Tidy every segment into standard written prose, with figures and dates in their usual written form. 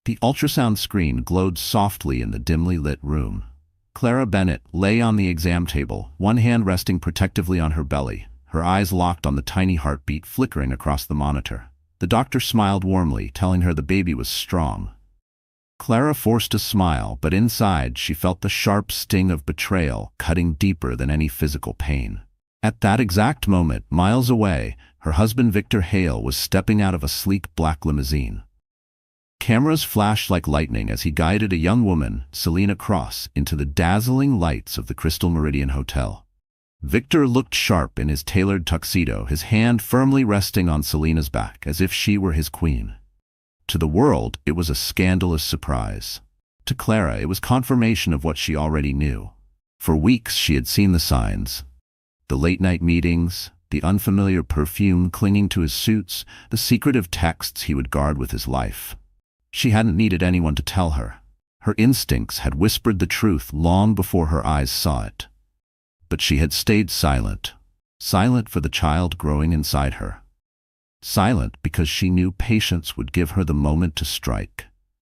The ultrasound screen glowed softly in the dimly lit room. Clara Bennett lay on the exam table, one hand resting protectively on her belly, her eyes locked on the tiny heartbeat flickering across the monitor. The doctor smiled warmly, telling her the baby was strong. Clara forced a smile, but inside she felt the sharp sting of betrayal cutting deeper than any physical pain. At that exact moment, miles away, her husband Victor Hale was stepping out of a sleek black limousine. Cameras flashed like lightning as he guided a young woman, Selena Cross, into the dazzling lights of the Crystal Meridian Hotel. Victor looked sharp in his tailored tuxedo, his hand firmly resting on Selena's back, as if she were his queen. To the world, it was a scandalous surprise. To Clara, it was confirmation of what she already knew. For weeks, she had seen the signs. The late-night meetings, the unfamiliar perfume clinging to his suits, the secretive texts he would guard with his life. She hadn't needed anyone to tell her. Her instincts had whispered the truth long before her eyes saw it. But she had stayed silent. Silent for the child growing inside her. Silent because she knew patience would give her the moment to strike.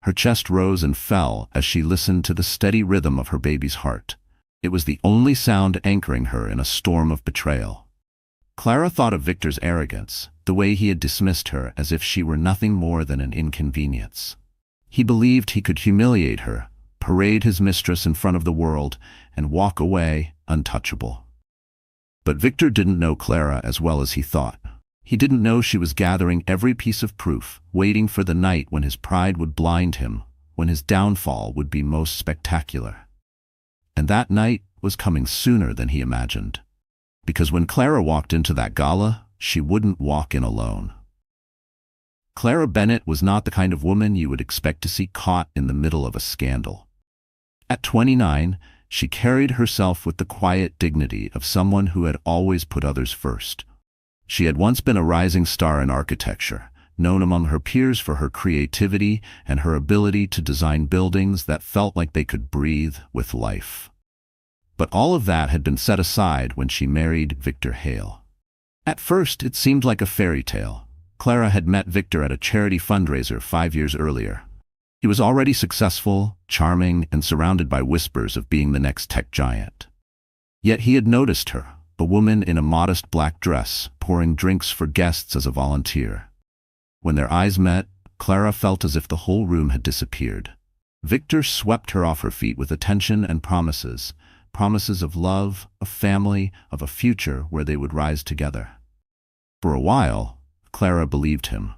Her chest rose and fell as she listened to the steady rhythm of her baby's heart. It was the only sound anchoring her in a storm of betrayal. Clara thought of Victor's arrogance, the way he had dismissed her as if she were nothing more than an inconvenience. He believed he could humiliate her, parade his mistress in front of the world, and walk away untouchable. But Victor didn't know Clara as well as he thought. He didn't know she was gathering every piece of proof, waiting for the night when his pride would blind him, when his downfall would be most spectacular. And that night was coming sooner than he imagined. Because when Clara walked into that gala, she wouldn't walk in alone. Clara Bennett was not the kind of woman you would expect to see caught in the middle of a scandal. At 29, she carried herself with the quiet dignity of someone who had always put others first. She had once been a rising star in architecture, known among her peers for her creativity and her ability to design buildings that felt like they could breathe with life. But all of that had been set aside when she married Victor Hale. At first, it seemed like a fairy tale. Clara had met Victor at a charity fundraiser 5 years earlier. He was already successful, charming, and surrounded by whispers of being the next tech giant. Yet he had noticed her, a woman in a modest black dress, pouring drinks for guests as a volunteer. When their eyes met, Clara felt as if the whole room had disappeared. Victor swept her off her feet with attention and promises. Promises of love, of family, of a future where they would rise together. For a while, Clara believed him.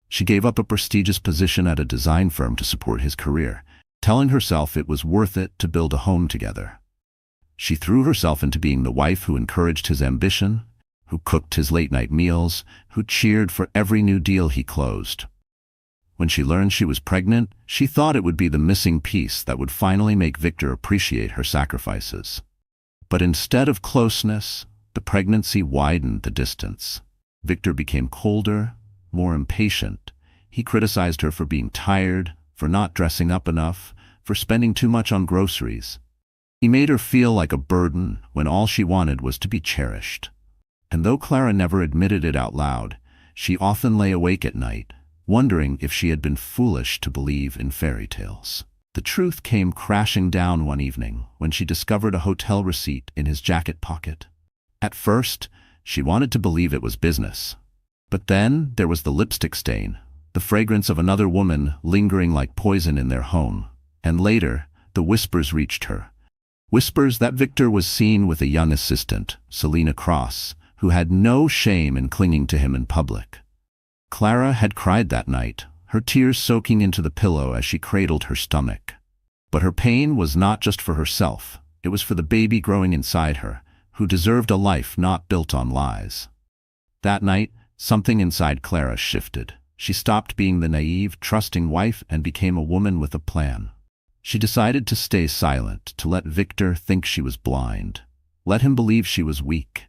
She gave up a prestigious position at a design firm to support his career, telling herself it was worth it to build a home together. She threw herself into being the wife who encouraged his ambition, who cooked his late-night meals, who cheered for every new deal he closed. When she learned she was pregnant, she thought it would be the missing piece that would finally make Victor appreciate her sacrifices. But instead of closeness, the pregnancy widened the distance. Victor became colder, more impatient. He criticized her for being tired, for not dressing up enough, for spending too much on groceries. He made her feel like a burden when all she wanted was to be cherished. And though Clara never admitted it out loud, she often lay awake at night, wondering if she had been foolish to believe in fairy tales. The truth came crashing down one evening when she discovered a hotel receipt in his jacket pocket. At first, she wanted to believe it was business. But then there was the lipstick stain, the fragrance of another woman lingering like poison in their home. And later, the whispers reached her. Whispers that Victor was seen with a young assistant, Selena Cross, who had no shame in clinging to him in public. Clara had cried that night, her tears soaking into the pillow as she cradled her stomach. But her pain was not just for herself, it was for the baby growing inside her, who deserved a life not built on lies. That night, something inside Clara shifted. She stopped being the naive, trusting wife and became a woman with a plan. She decided to stay silent, to let Victor think she was blind. Let him believe she was weak,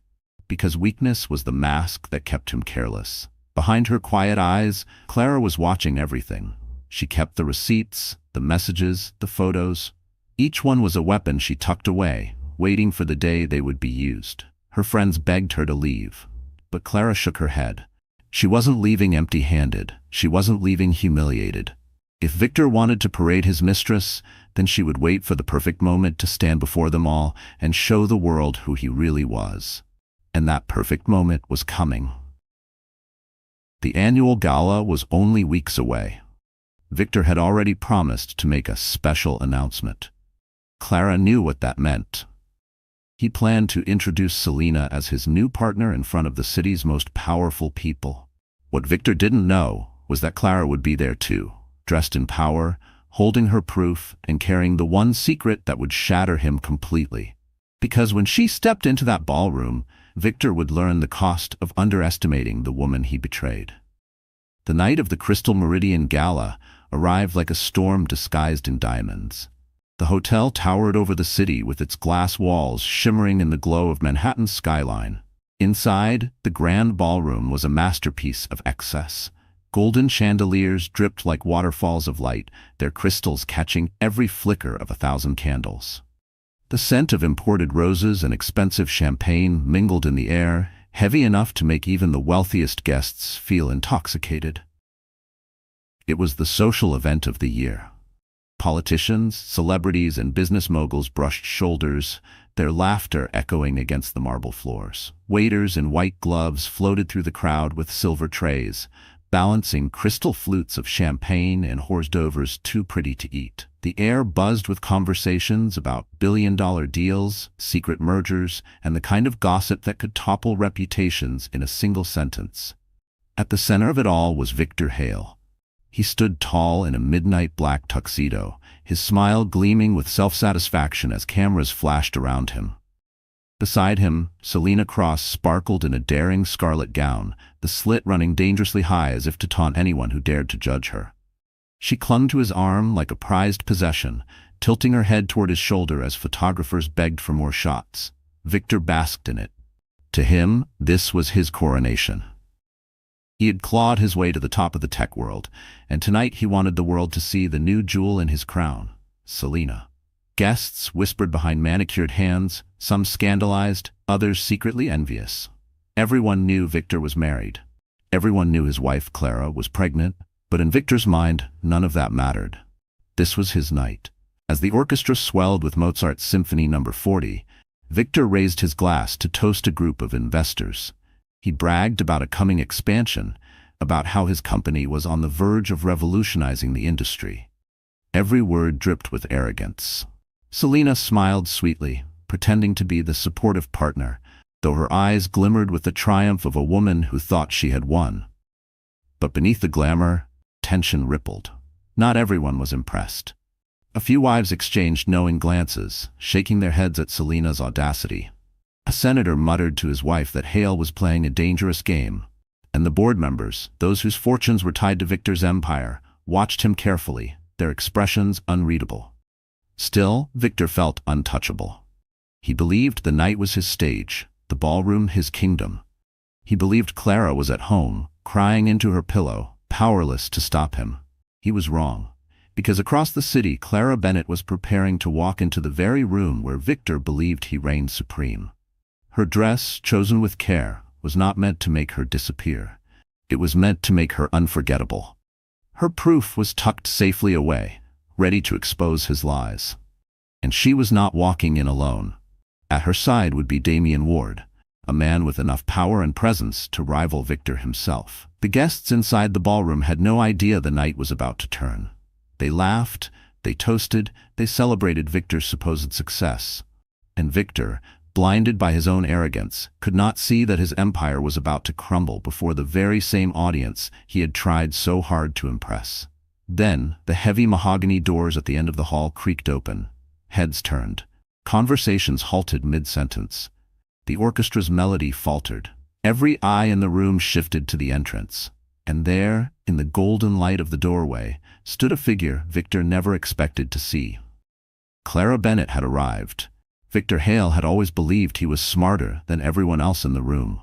because weakness was the mask that kept him careless. Behind her quiet eyes, Clara was watching everything. She kept the receipts, the messages, the photos. Each one was a weapon she tucked away, waiting for the day they would be used. Her friends begged her to leave, but Clara shook her head. She wasn't leaving empty-handed. She wasn't leaving humiliated. If Victor wanted to parade his mistress, then she would wait for the perfect moment to stand before them all and show the world who he really was. And that perfect moment was coming. The annual gala was only weeks away. Victor had already promised to make a special announcement. Clara knew what that meant. He planned to introduce Selena as his new partner in front of the city's most powerful people. What Victor didn't know was that Clara would be there too, dressed in power, holding her proof, and carrying the one secret that would shatter him completely. Because when she stepped into that ballroom, Victor would learn the cost of underestimating the woman he betrayed. The night of the Crystal Meridian Gala arrived like a storm disguised in diamonds. The hotel towered over the city with its glass walls shimmering in the glow of Manhattan's skyline. Inside, the grand ballroom was a masterpiece of excess. Golden chandeliers dripped like waterfalls of light, their crystals catching every flicker of 1,000 candles. The scent of imported roses and expensive champagne mingled in the air, heavy enough to make even the wealthiest guests feel intoxicated. It was the social event of the year. Politicians, celebrities, and business moguls brushed shoulders, their laughter echoing against the marble floors. Waiters in white gloves floated through the crowd with silver trays, balancing crystal flutes of champagne and hors d'oeuvres too pretty to eat. The air buzzed with conversations about billion-dollar deals, secret mergers, and the kind of gossip that could topple reputations in a single sentence. At the center of it all was Victor Hale. He stood tall in a midnight black tuxedo, his smile gleaming with self-satisfaction as cameras flashed around him. Beside him, Selena Cross sparkled in a daring scarlet gown, the slit running dangerously high as if to taunt anyone who dared to judge her. She clung to his arm like a prized possession, tilting her head toward his shoulder as photographers begged for more shots. Victor basked in it. To him, this was his coronation. He had clawed his way to the top of the tech world, and tonight he wanted the world to see the new jewel in his crown, Selena. Guests whispered behind manicured hands, some scandalized, others secretly envious. Everyone knew Victor was married. Everyone knew his wife, Clara, was pregnant, but in Victor's mind, none of that mattered. This was his night. As the orchestra swelled with Mozart's Symphony No. 40, Victor raised his glass to toast a group of investors. He bragged about a coming expansion, about how his company was on the verge of revolutionizing the industry. Every word dripped with arrogance. Selena smiled sweetly, pretending to be the supportive partner, though her eyes glimmered with the triumph of a woman who thought she had won. But beneath the glamour, tension rippled. Not everyone was impressed. A few wives exchanged knowing glances, shaking their heads at Selena's audacity. A senator muttered to his wife that Hale was playing a dangerous game, and the board members, those whose fortunes were tied to Victor's empire, watched him carefully, their expressions unreadable. Still, Victor felt untouchable. He believed the night was his stage, the ballroom his kingdom. He believed Clara was at home, crying into her pillow, powerless to stop him. He was wrong, because across the city Clara Bennett was preparing to walk into the very room where Victor believed he reigned supreme. Her dress, chosen with care, was not meant to make her disappear. It was meant to make her unforgettable. Her proof was tucked safely away, ready to expose his lies. And she was not walking in alone. At her side would be Damian Ward, a man with enough power and presence to rival Victor himself. The guests inside the ballroom had no idea the night was about to turn. They laughed, they toasted, they celebrated Victor's supposed success. And Victor, blinded by his own arrogance, could not see that his empire was about to crumble before the very same audience he had tried so hard to impress. Then, the heavy mahogany doors at the end of the hall creaked open. Heads turned. Conversations halted mid-sentence. The orchestra's melody faltered. Every eye in the room shifted to the entrance. And there, in the golden light of the doorway, stood a figure Victor never expected to see. Clara Bennett had arrived. Victor Hale had always believed he was smarter than everyone else in the room.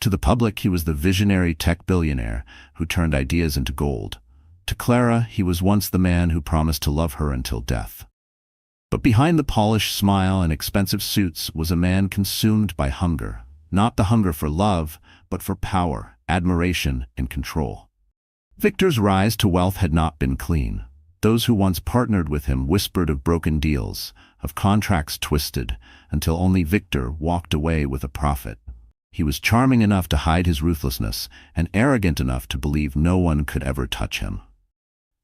To the public, he was the visionary tech billionaire who turned ideas into gold. To Clara, he was once the man who promised to love her until death. But behind the polished smile and expensive suits was a man consumed by hunger. Not the hunger for love, but for power, admiration, and control. Victor's rise to wealth had not been clean. Those who once partnered with him whispered of broken deals, of contracts twisted, until only Victor walked away with a profit. He was charming enough to hide his ruthlessness, and arrogant enough to believe no one could ever touch him.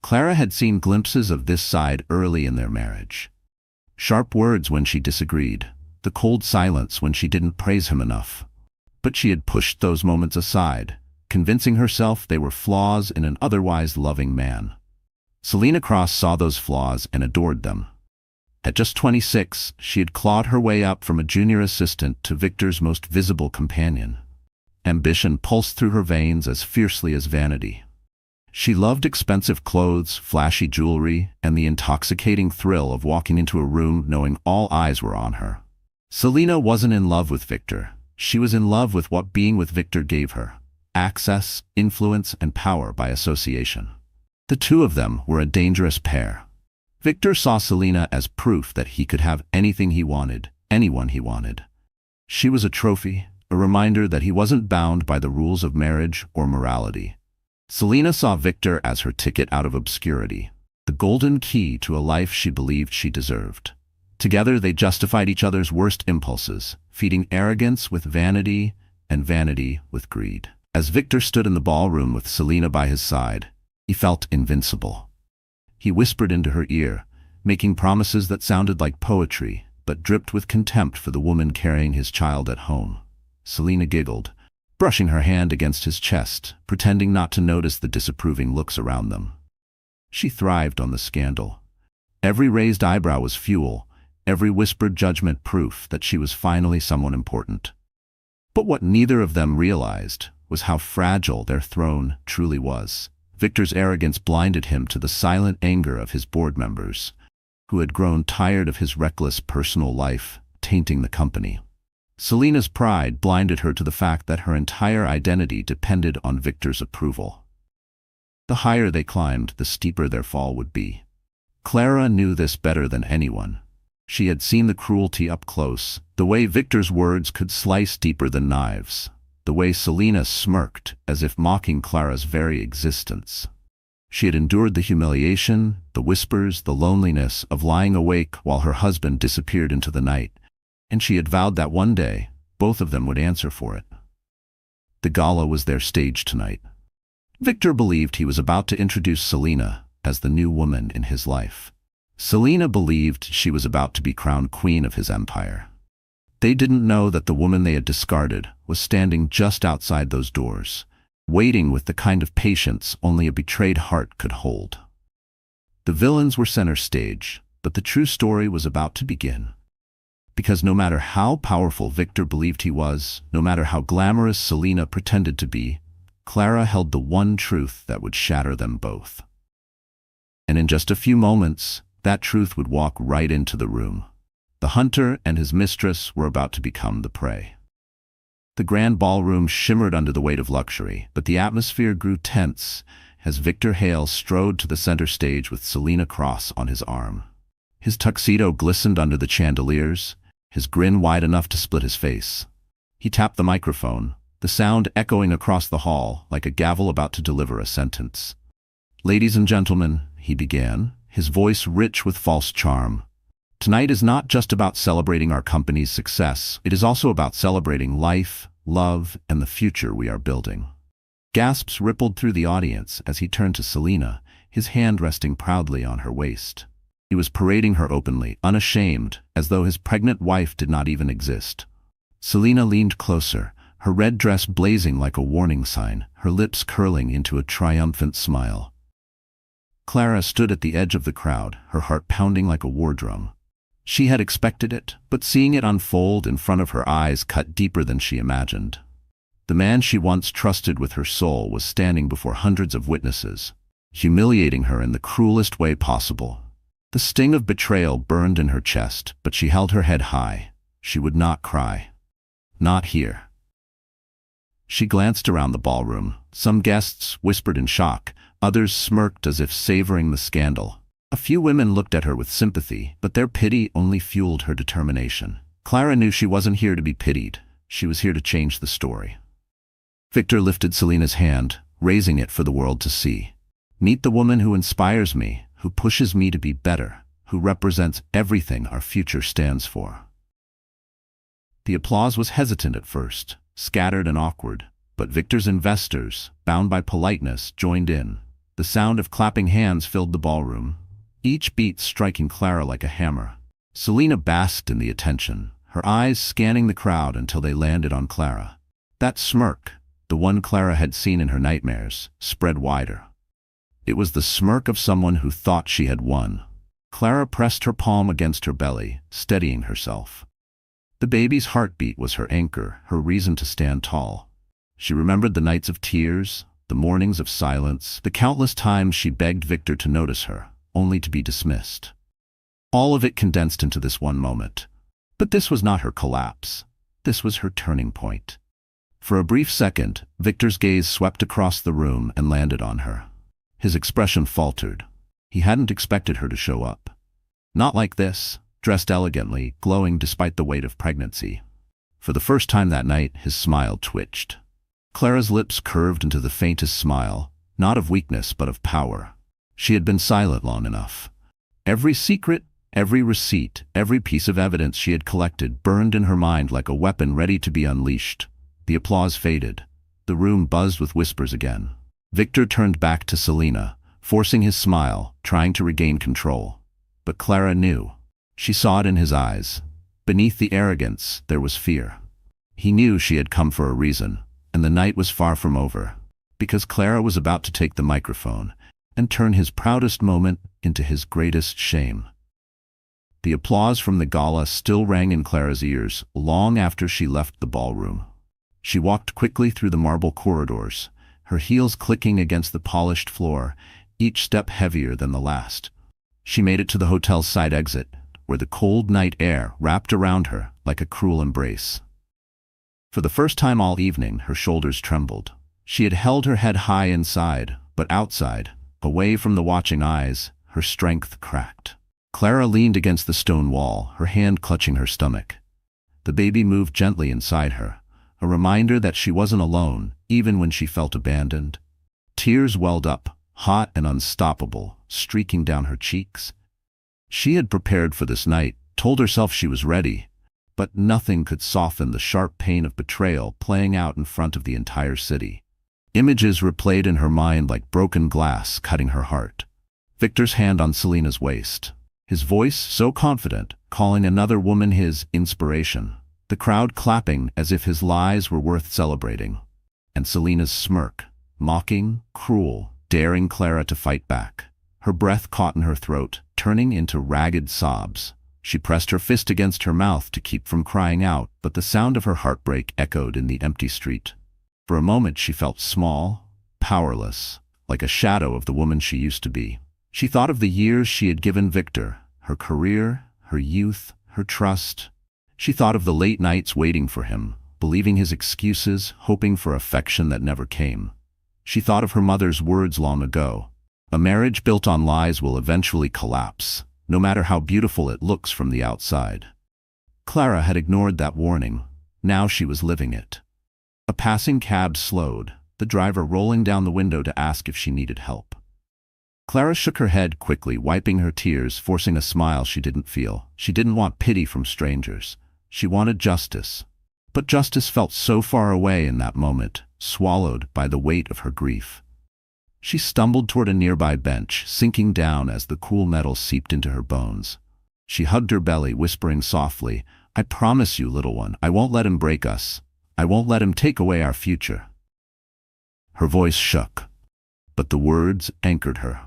Clara had seen glimpses of this side early in their marriage. Sharp words when she disagreed, the cold silence when she didn't praise him enough. But she had pushed those moments aside, convincing herself they were flaws in an otherwise loving man. Selina Cross saw those flaws and adored them. At just 26, she had clawed her way up from a junior assistant to Victor's most visible companion. Ambition pulsed through her veins as fiercely as vanity. She loved expensive clothes, flashy jewelry, and the intoxicating thrill of walking into a room knowing all eyes were on her. Selina wasn't in love with Victor. She was in love with what being with Victor gave her: access, influence, and power by association. The two of them were a dangerous pair. Victor saw Selina as proof that he could have anything he wanted, anyone he wanted. She was a trophy, a reminder that he wasn't bound by the rules of marriage or morality. Selina saw Victor as her ticket out of obscurity, the golden key to a life she believed she deserved. Together they justified each other's worst impulses, feeding arrogance with vanity and vanity with greed. As Victor stood in the ballroom with Selina by his side, he felt invincible. He whispered into her ear, making promises that sounded like poetry, but dripped with contempt for the woman carrying his child at home. Selina giggled, brushing her hand against his chest, pretending not to notice the disapproving looks around them. She thrived on the scandal. Every raised eyebrow was fuel, every whispered judgment proof that she was finally someone important. But what neither of them realized was how fragile their throne truly was. Victor's arrogance blinded him to the silent anger of his board members, who had grown tired of his reckless personal life, tainting the company. Selina's pride blinded her to the fact that her entire identity depended on Victor's approval. The higher they climbed, the steeper their fall would be. Clara knew this better than anyone. She had seen the cruelty up close, the way Victor's words could slice deeper than knives, the way Selina smirked as if mocking Clara's very existence. She had endured the humiliation, the whispers, the loneliness of lying awake while her husband disappeared into the night, and she had vowed that one day, both of them would answer for it. The gala was their stage tonight. Victor believed he was about to introduce Selina as the new woman in his life. Selina believed she was about to be crowned queen of his empire. They didn't know that the woman they had discarded was standing just outside those doors, waiting with the kind of patience only a betrayed heart could hold. The villains were center stage, but the true story was about to begin. Because no matter how powerful Victor believed he was, no matter how glamorous Selina pretended to be, Clara held the one truth that would shatter them both. And in just a few moments, that truth would walk right into the room. The hunter and his mistress were about to become the prey. The grand ballroom shimmered under the weight of luxury, but the atmosphere grew tense as Victor Hale strode to the center stage with Selina Cross on his arm. His tuxedo glistened under the chandeliers, his grin wide enough to split his face. He tapped the microphone, the sound echoing across the hall like a gavel about to deliver a sentence. "Ladies and gentlemen," he began, his voice rich with false charm, "tonight is not just about celebrating our company's success, it is also about celebrating life, love, and the future we are building." Gasps rippled through the audience as he turned to Selina, his hand resting proudly on her waist. He was parading her openly, unashamed, as though his pregnant wife did not even exist. Selina leaned closer, her red dress blazing like a warning sign, her lips curling into a triumphant smile. Clara stood at the edge of the crowd, her heart pounding like a war drum. She had expected it, but seeing it unfold in front of her eyes cut deeper than she imagined. The man she once trusted with her soul was standing before hundreds of witnesses, humiliating her in the cruelest way possible. The sting of betrayal burned in her chest, but she held her head high. She would not cry. Not here. She glanced around the ballroom. Some guests whispered in shock, others smirked as if savoring the scandal. A few women looked at her with sympathy, but their pity only fueled her determination. Clara knew she wasn't here to be pitied. She was here to change the story. Victor lifted Selina's hand, raising it for the world to see. "Meet the woman who inspires me, who pushes me to be better, who represents everything our future stands for." The applause was hesitant at first, scattered and awkward, but Victor's investors, bound by politeness, joined in. The sound of clapping hands filled the ballroom, each beat striking Clara like a hammer. Selina basked in the attention, her eyes scanning the crowd until they landed on Clara. That smirk, the one Clara had seen in her nightmares, spread wider. It was the smirk of someone who thought she had won. Clara pressed her palm against her belly, steadying herself. The baby's heartbeat was her anchor, her reason to stand tall. She remembered the nights of tears, the mornings of silence, the countless times she begged Victor to notice her, only to be dismissed. All of it condensed into this one moment. But this was not her collapse. This was her turning point. For a brief second, Victor's gaze swept across the room and landed on her. His expression faltered. He hadn't expected her to show up. Not like this, dressed elegantly, glowing despite the weight of pregnancy. For the first time that night, his smile twitched. Clara's lips curved into the faintest smile, not of weakness but of power. She had been silent long enough. Every secret, every receipt, every piece of evidence she had collected burned in her mind like a weapon ready to be unleashed. The applause faded. The room buzzed with whispers again. Victor turned back to Selina, forcing his smile, trying to regain control. But Clara knew. She saw it in his eyes. Beneath the arrogance, there was fear. He knew she had come for a reason, and the night was far from over, because Clara was about to take the microphone and turn his proudest moment into his greatest shame. The applause from the gala still rang in Clara's ears long after she left the ballroom. She walked quickly through the marble corridors, her heels clicking against the polished floor, each step heavier than the last. She made it to the hotel's side exit, where the cold night air wrapped around her like a cruel embrace. For the first time all evening, her shoulders trembled. She had held her head high inside, but outside, away from the watching eyes, her strength cracked. Clara leaned against the stone wall, her hand clutching her stomach. The baby moved gently inside her, a reminder that she wasn't alone, even when she felt abandoned. Tears welled up, hot and unstoppable, streaking down her cheeks. She had prepared for this night, told herself she was ready, but nothing could soften the sharp pain of betrayal playing out in front of the entire city. Images replayed in her mind like broken glass, cutting her heart. Victor's hand on Selina's waist. His voice so confident, calling another woman his inspiration. The crowd clapping as if his lies were worth celebrating. And Selina's smirk, mocking, cruel, daring Clara to fight back. Her breath caught in her throat, turning into ragged sobs. She pressed her fist against her mouth to keep from crying out, but the sound of her heartbreak echoed in the empty street. For a moment she felt small, powerless, like a shadow of the woman she used to be. She thought of the years she had given Victor, her career, her youth, her trust. She thought of the late nights waiting for him, believing his excuses, hoping for affection that never came. She thought of her mother's words long ago. A marriage built on lies will eventually collapse, no matter how beautiful it looks from the outside. Clara had ignored that warning. Now she was living it. A passing cab slowed, the driver rolling down the window to ask if she needed help. Clara shook her head quickly, wiping her tears, forcing a smile she didn't feel. She didn't want pity from strangers. She wanted justice. But justice felt so far away in that moment, swallowed by the weight of her grief. She stumbled toward a nearby bench, sinking down as the cool metal seeped into her bones. She hugged her belly, whispering softly, "I promise you, little one, I won't let him break us. I won't let him take away our future." Her voice shook, but the words anchored her.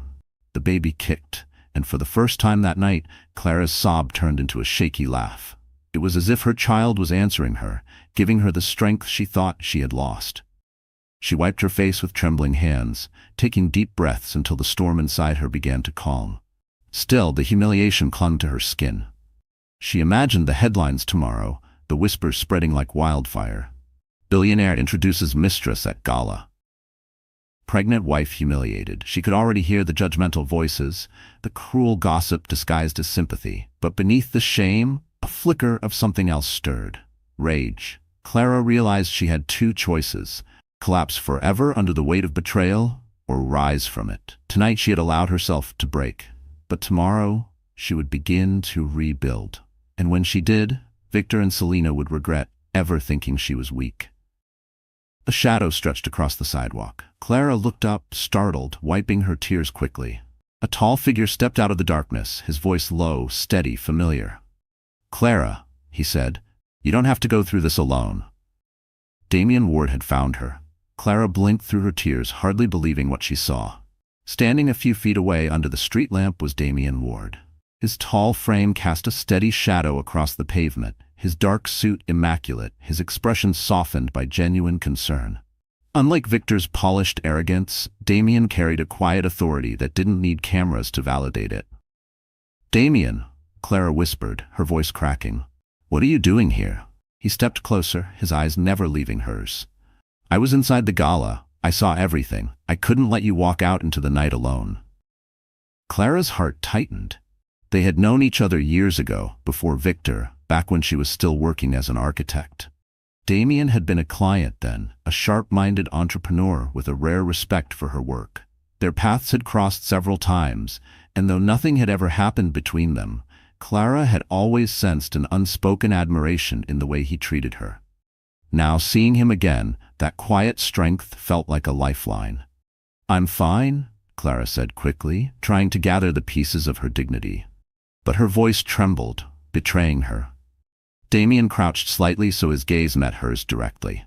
The baby kicked, and for the first time that night, Clara's sob turned into a shaky laugh. It was as if her child was answering her, giving her the strength she thought she had lost. She wiped her face with trembling hands, taking deep breaths until the storm inside her began to calm. Still, the humiliation clung to her skin. She imagined the headlines tomorrow, the whispers spreading like wildfire. Billionaire introduces mistress at gala. Pregnant wife humiliated. She could already hear the judgmental voices, the cruel gossip disguised as sympathy. But beneath the shame, a flicker of something else stirred. Rage. Clara realized she had two choices: collapse forever under the weight of betrayal, or rise from it. Tonight she had allowed herself to break. But tomorrow, she would begin to rebuild. And when she did, Victor and Selena would regret ever thinking she was weak. A shadow stretched across the sidewalk. Clara looked up, startled, wiping her tears quickly. A tall figure stepped out of the darkness, his voice low, steady, familiar. "Clara," he said, "you don't have to go through this alone." Damien Ward had found her. Clara blinked through her tears, hardly believing what she saw. Standing a few feet away under the street lamp was Damien Ward. His tall frame cast a steady shadow across the pavement, his dark suit immaculate, his expression softened by genuine concern. Unlike Victor's polished arrogance, Damien carried a quiet authority that didn't need cameras to validate it. "Damien," Clara whispered, her voice cracking. "What are you doing here?" He stepped closer, his eyes never leaving hers. "I was inside the gala. I saw everything. I couldn't let you walk out into the night alone." Clara's heart tightened. They had known each other years ago, before Victor, back when she was still working as an architect. Damien had been a client then, a sharp-minded entrepreneur with a rare respect for her work. Their paths had crossed several times, and though nothing had ever happened between them, Clara had always sensed an unspoken admiration in the way he treated her. Now, seeing him again, that quiet strength felt like a lifeline. "I'm fine," Clara said quickly, trying to gather the pieces of her dignity. But her voice trembled, betraying her. Damien crouched slightly so his gaze met hers directly.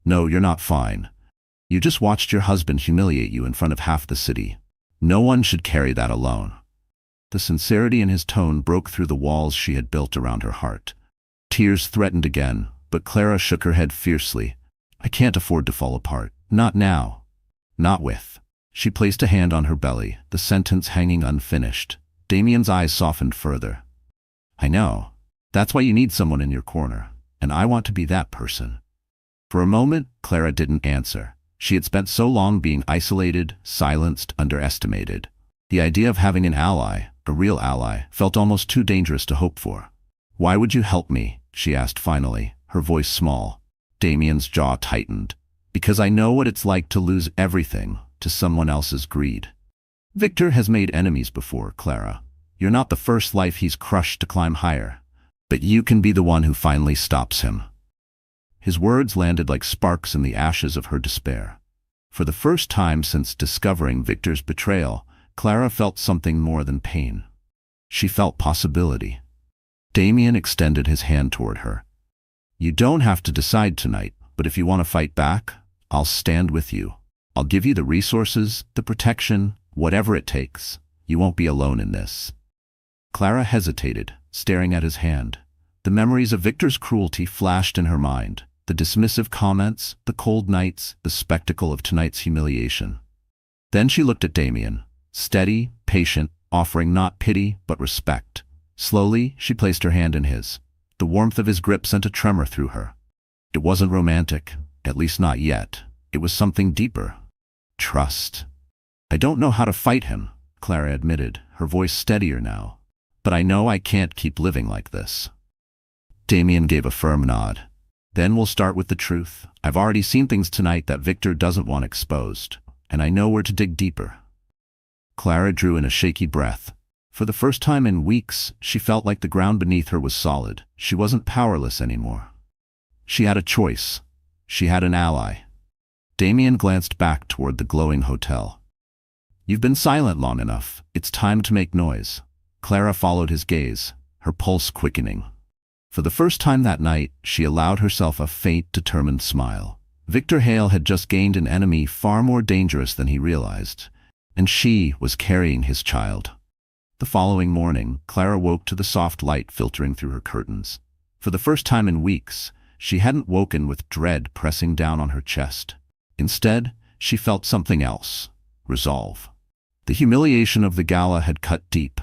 "No, you're not fine. You just watched your husband humiliate you in front of half the city. No one should carry that alone." The sincerity in his tone broke through the walls she had built around her heart. Tears threatened again, but Clara shook her head fiercely. "I can't afford to fall apart. Not now. Not with." She placed a hand on her belly, the sentence hanging unfinished. Damien's eyes softened further. "I know. That's why you need someone in your corner, and I want to be that person." For a moment, Clara didn't answer. She had spent so long being isolated, silenced, underestimated. The idea of having an ally, a real ally, felt almost too dangerous to hope for. "Why would you help me?" she asked finally, her voice small. Damien's jaw tightened. "Because I know what it's like to lose everything to someone else's greed." "Victor has made enemies before, Clara. You're not the first life he's crushed to climb higher. But you can be the one who finally stops him." His words landed like sparks in the ashes of her despair. For the first time since discovering Victor's betrayal, Clara felt something more than pain. She felt possibility. Damien extended his hand toward her. "You don't have to decide tonight, but if you want to fight back, I'll stand with you. I'll give you the resources, the protection, whatever it takes. You won't be alone in this." Clara hesitated, staring at his hand. The memories of Victor's cruelty flashed in her mind. The dismissive comments, the cold nights, the spectacle of tonight's humiliation. Then she looked at Damien, steady, patient, offering not pity but respect. Slowly, she placed her hand in his. The warmth of his grip sent a tremor through her. It wasn't romantic, at least not yet. It was something deeper. Trust. "I don't know how to fight him," Clara admitted, her voice steadier now. "But I know I can't keep living like this." Damien gave a firm nod. "Then we'll start with the truth. I've already seen things tonight that Victor doesn't want exposed, and I know where to dig deeper." Clara drew in a shaky breath. For the first time in weeks, she felt like the ground beneath her was solid. She wasn't powerless anymore. She had a choice. She had an ally. Damien glanced back toward the glowing hotel. "You've been silent long enough. It's time to make noise." Clara followed his gaze, her pulse quickening. For the first time that night, she allowed herself a faint, determined smile. Victor Hale had just gained an enemy far more dangerous than he realized, and she was carrying his child. The following morning, Clara woke to the soft light filtering through her curtains. For the first time in weeks, she hadn't woken with dread pressing down on her chest. Instead, she felt something else: resolve. The humiliation of the gala had cut deep,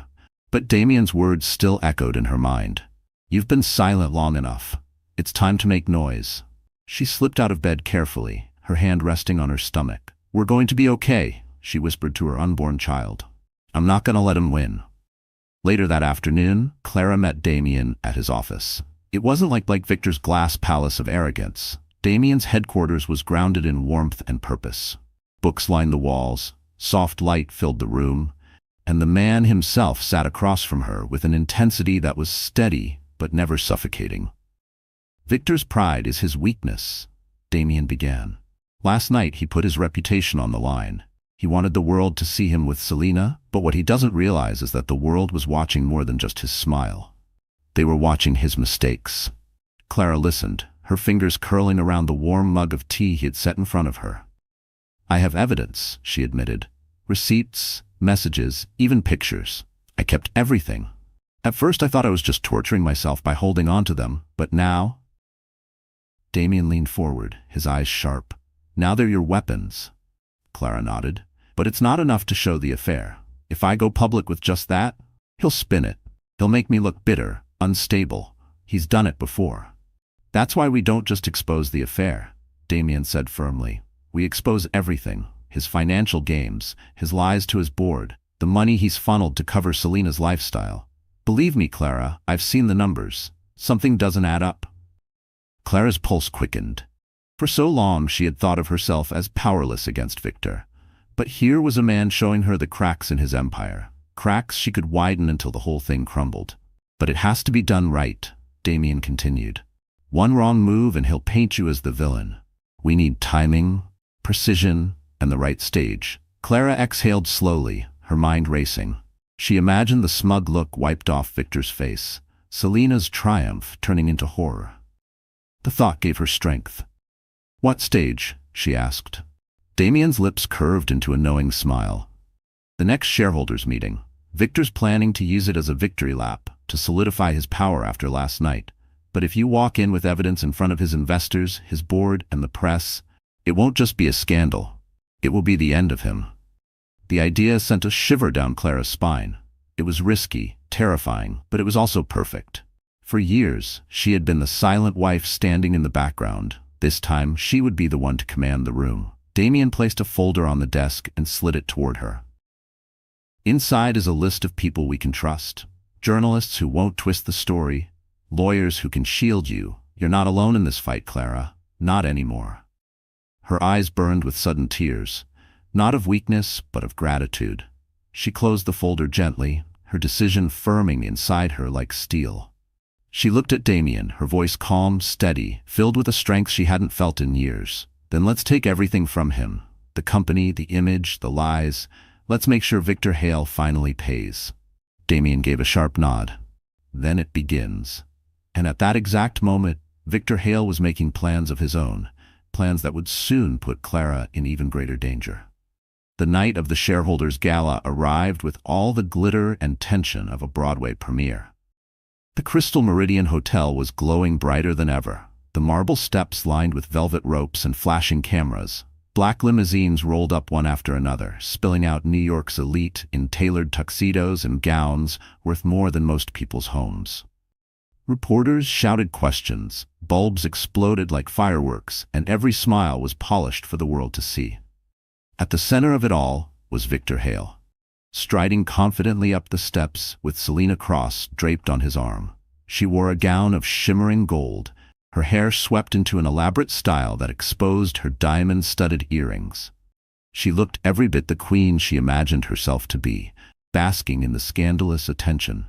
but Damien's words still echoed in her mind. "You've been silent long enough. It's time to make noise." She slipped out of bed carefully, her hand resting on her stomach. "We're going to be okay," she whispered to her unborn child. "I'm not going to let him win." Later that afternoon, Clara met Damien at his office. It wasn't like Victor's glass palace of arrogance. Damien's headquarters was grounded in warmth and purpose. Books lined the walls, soft light filled the room, and the man himself sat across from her with an intensity that was steady but never suffocating. "Victor's pride is his weakness," Damien began. "Last night he put his reputation on the line. He wanted the world to see him with Selena, but what he doesn't realize is that the world was watching more than just his smile. They were watching his mistakes." Clara listened, her fingers curling around the warm mug of tea he had set in front of her. "I have evidence," she admitted. "Receipts, messages, even pictures. I kept everything. At first I thought I was just torturing myself by holding on to them, but now—" Damien leaned forward, his eyes sharp. "Now they're your weapons." Clara nodded. "But it's not enough to show the affair. If I go public with just that, he'll spin it. He'll make me look bitter, unstable. He's done it before." "That's why we don't just expose the affair," Damien said firmly. "We expose everything. His financial games, his lies to his board, the money he's funneled to cover Selena's lifestyle. Believe me, Clara, I've seen the numbers. Something doesn't add up." Clara's pulse quickened. For so long she had thought of herself as powerless against Victor. But here was a man showing her the cracks in his empire, cracks she could widen until the whole thing crumbled. "But it has to be done right," Damien continued. "One wrong move and he'll paint you as the villain. We need timing, precision, and the right stage." Clara exhaled slowly, her mind racing. She imagined the smug look wiped off Victor's face, Selena's triumph turning into horror. The thought gave her strength. "What stage?" she asked. Damien's lips curved into a knowing smile. "The next shareholders' meeting. Victor's planning to use it as a victory lap, to solidify his power after last night. But if you walk in with evidence in front of his investors, his board, and the press, it won't just be a scandal. It will be the end of him." The idea sent a shiver down Clara's spine. It was risky, terrifying, but it was also perfect. For years, she had been the silent wife standing in the background. This time, she would be the one to command the room. Damien placed a folder on the desk and slid it toward her. "Inside is a list of people we can trust. Journalists who won't twist the story. Lawyers who can shield you. You're not alone in this fight, Clara. Not anymore." Her eyes burned with sudden tears. Not of weakness, but of gratitude. She closed the folder gently, her decision firming inside her like steel. She looked at Damien, her voice calm, steady, filled with a strength she hadn't felt in years. "Then let's take everything from him. The company, the image, the lies. Let's make sure Victor Hale finally pays." Damien gave a sharp nod. "Then it begins." And at that exact moment, Victor Hale was making plans of his own, plans that would soon put Clara in even greater danger. The night of the shareholders' gala arrived with all the glitter and tension of a Broadway premiere. The Crystal Meridian Hotel was glowing brighter than ever. The marble steps lined with velvet ropes and flashing cameras. Black limousines rolled up one after another, spilling out New York's elite in tailored tuxedos and gowns worth more than most people's homes. Reporters shouted questions, bulbs exploded like fireworks, and every smile was polished for the world to see. At the center of it all was Victor Hale, striding confidently up the steps with Selena Cross draped on his arm. She wore a gown of shimmering gold, her hair swept into an elaborate style that exposed her diamond-studded earrings. She looked every bit the queen she imagined herself to be, basking in the scandalous attention.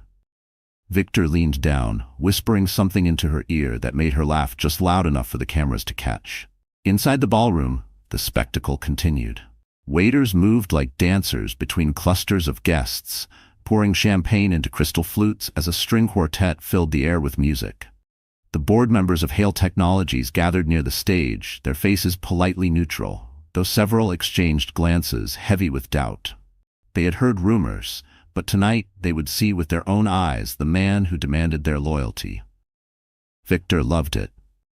Victor leaned down, whispering something into her ear that made her laugh just loud enough for the cameras to catch. Inside the ballroom, the spectacle continued. Waiters moved like dancers between clusters of guests, pouring champagne into crystal flutes as a string quartet filled the air with music. The board members of Hale Technologies gathered near the stage, their faces politely neutral, though several exchanged glances heavy with doubt. They had heard rumors, but tonight they would see with their own eyes the man who demanded their loyalty. Victor loved it.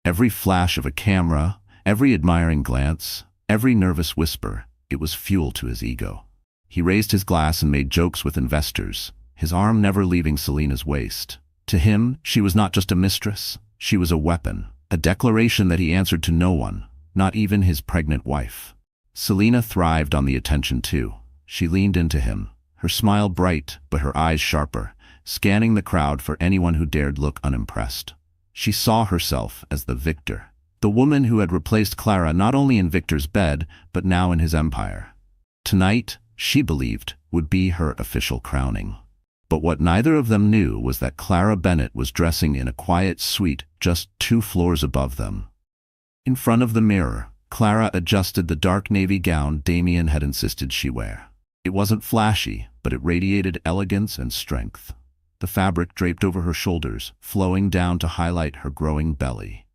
Every flash of a camera, every admiring glance, every nervous whisper, it was fuel to his ego. He raised his glass and made jokes with investors, his arm never leaving Selena's waist. To him, she was not just a mistress, she was a weapon, a declaration that he answered to no one, not even his pregnant wife. Selena thrived on the attention too. She leaned into him, her smile bright but her eyes sharper, scanning the crowd for anyone who dared look unimpressed. She saw herself as the victor, the woman who had replaced Clara not only in Victor's bed, but now in his empire. Tonight, she believed, would be her official crowning. But what neither of them knew was that Clara Bennett was dressing in a quiet suite just 2 floors above them. In front of the mirror, Clara adjusted the dark navy gown Damien had insisted she wear. It wasn't flashy, but it radiated elegance and strength. The fabric draped over her shoulders, flowing down to highlight her growing belly.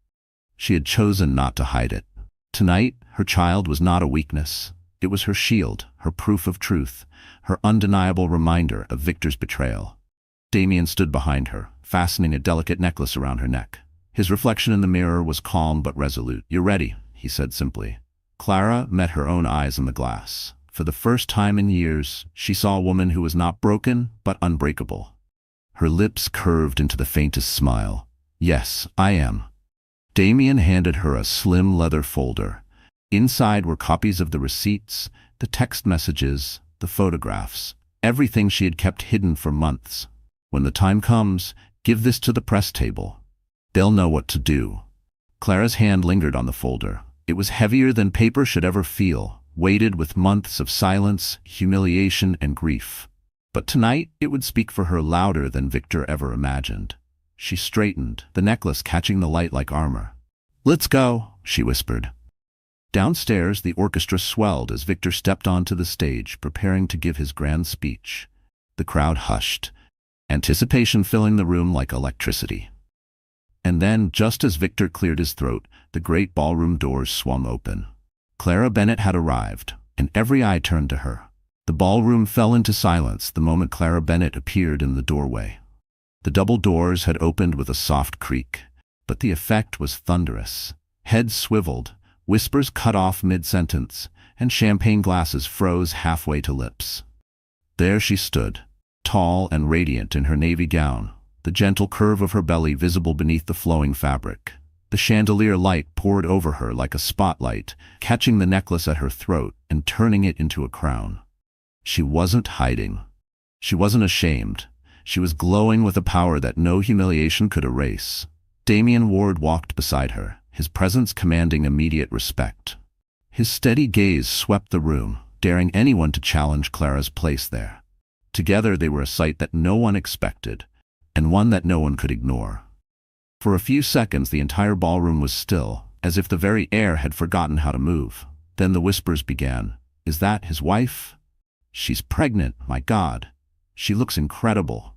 She had chosen not to hide it. Tonight, her child was not a weakness. It was her shield, her proof of truth, her undeniable reminder of Victor's betrayal. Damien stood behind her, fastening a delicate necklace around her neck. His reflection in the mirror was calm but resolute. "You're ready," he said simply. Clara met her own eyes in the glass. For the first time in years, she saw a woman who was not broken but unbreakable. Her lips curved into the faintest smile. "Yes, I am." Damien handed her a slim leather folder. Inside were copies of the receipts, the text messages, the photographs, everything she had kept hidden for months. "When the time comes, give this to the press table. They'll know what to do." Clara's hand lingered on the folder. It was heavier than paper should ever feel, weighted with months of silence, humiliation, and grief. But tonight it would speak for her louder than Victor ever imagined. She straightened, the necklace catching the light like armor. "Let's go," she whispered. Downstairs, the orchestra swelled as Victor stepped onto the stage, preparing to give his grand speech. The crowd hushed, anticipation filling the room like electricity. And then, just as Victor cleared his throat, the great ballroom doors swung open. Clara Bennett had arrived, and every eye turned to her. The ballroom fell into silence the moment Clara Bennett appeared in the doorway. The double doors had opened with a soft creak, but the effect was thunderous. Heads swiveled, whispers cut off mid-sentence, and champagne glasses froze halfway to lips. There she stood, tall and radiant in her navy gown, the gentle curve of her belly visible beneath the flowing fabric. The chandelier light poured over her like a spotlight, catching the necklace at her throat and turning it into a crown. She wasn't hiding. She wasn't ashamed. She was glowing with a power that no humiliation could erase. Damien Ward walked beside her, his presence commanding immediate respect. His steady gaze swept the room, daring anyone to challenge Clara's place there. Together they were a sight that no one expected, and one that no one could ignore. For a few seconds the entire ballroom was still, as if the very air had forgotten how to move. Then the whispers began. "Is that his wife? She's pregnant, my God. She looks incredible."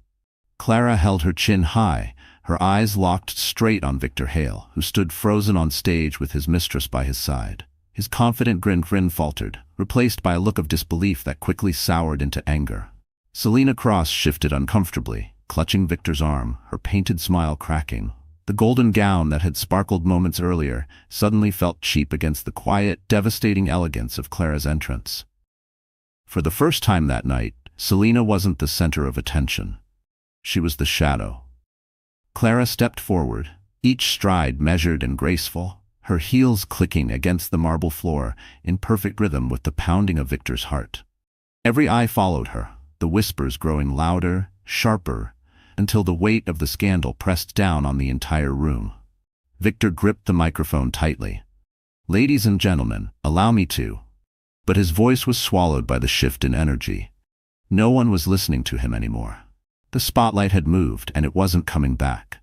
Clara held her chin high, her eyes locked straight on Victor Hale, who stood frozen on stage with his mistress by his side. His confident grin faltered, replaced by a look of disbelief that quickly soured into anger. Selina Cross shifted uncomfortably, clutching Victor's arm, her painted smile cracking. The golden gown that had sparkled moments earlier suddenly felt cheap against the quiet, devastating elegance of Clara's entrance. For the first time that night, Selina wasn't the center of attention. She was the shadow. Clara stepped forward, each stride measured and graceful, her heels clicking against the marble floor in perfect rhythm with the pounding of Victor's heart. Every eye followed her, the whispers growing louder, sharper, until the weight of the scandal pressed down on the entire room. Victor gripped the microphone tightly. "Ladies and gentlemen, allow me to..." But his voice was swallowed by the shift in energy. No one was listening to him anymore. The spotlight had moved, and it wasn't coming back.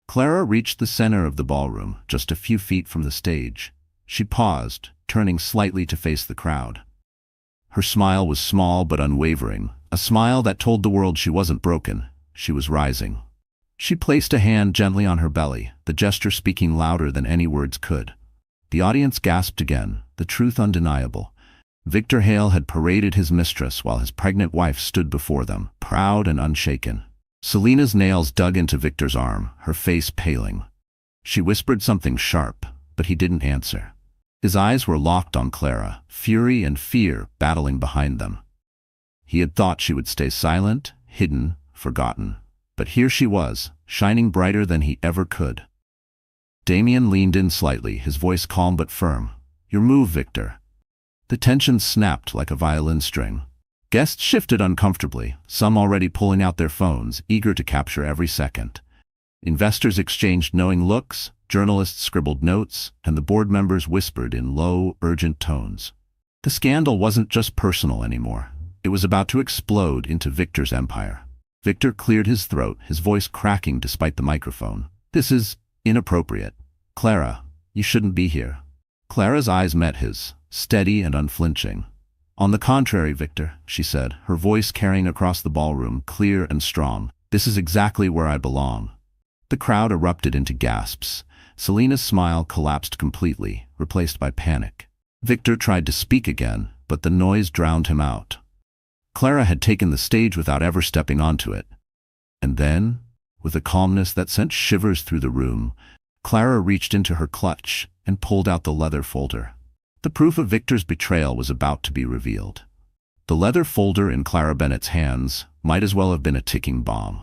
Clara reached the center of the ballroom, just a few feet from the stage. She paused, turning slightly to face the crowd. Her smile was small but unwavering, a smile that told the world she wasn't broken, she was rising. She placed a hand gently on her belly, the gesture speaking louder than any words could. The audience gasped again, the truth undeniable. Victor Hale had paraded his mistress while his pregnant wife stood before them, proud and unshaken. Selina's nails dug into Victor's arm, her face paling. She whispered something sharp, but he didn't answer. His eyes were locked on Clara, fury and fear battling behind them. He had thought she would stay silent, hidden, forgotten. But here she was, shining brighter than he ever could. Damien leaned in slightly, his voice calm but firm. "Your move, Victor." The tension snapped like a violin string. Guests shifted uncomfortably, some already pulling out their phones, eager to capture every second. Investors exchanged knowing looks, journalists scribbled notes, and the board members whispered in low, urgent tones. The scandal wasn't just personal anymore. It was about to explode into Victor's empire. Victor cleared his throat, his voice cracking despite the microphone. "This is inappropriate. Clara, you shouldn't be here." Clara's eyes met his, steady and unflinching. "On the contrary, Victor," she said, her voice carrying across the ballroom, clear and strong. "This is exactly where I belong." The crowd erupted into gasps. Selina's smile collapsed completely, replaced by panic. Victor tried to speak again, but the noise drowned him out. Clara had taken the stage without ever stepping onto it. And then, with a calmness that sent shivers through the room, Clara reached into her clutch and pulled out the leather folder. The proof of Victor's betrayal was about to be revealed. The leather folder in Clara Bennett's hands might as well have been a ticking bomb.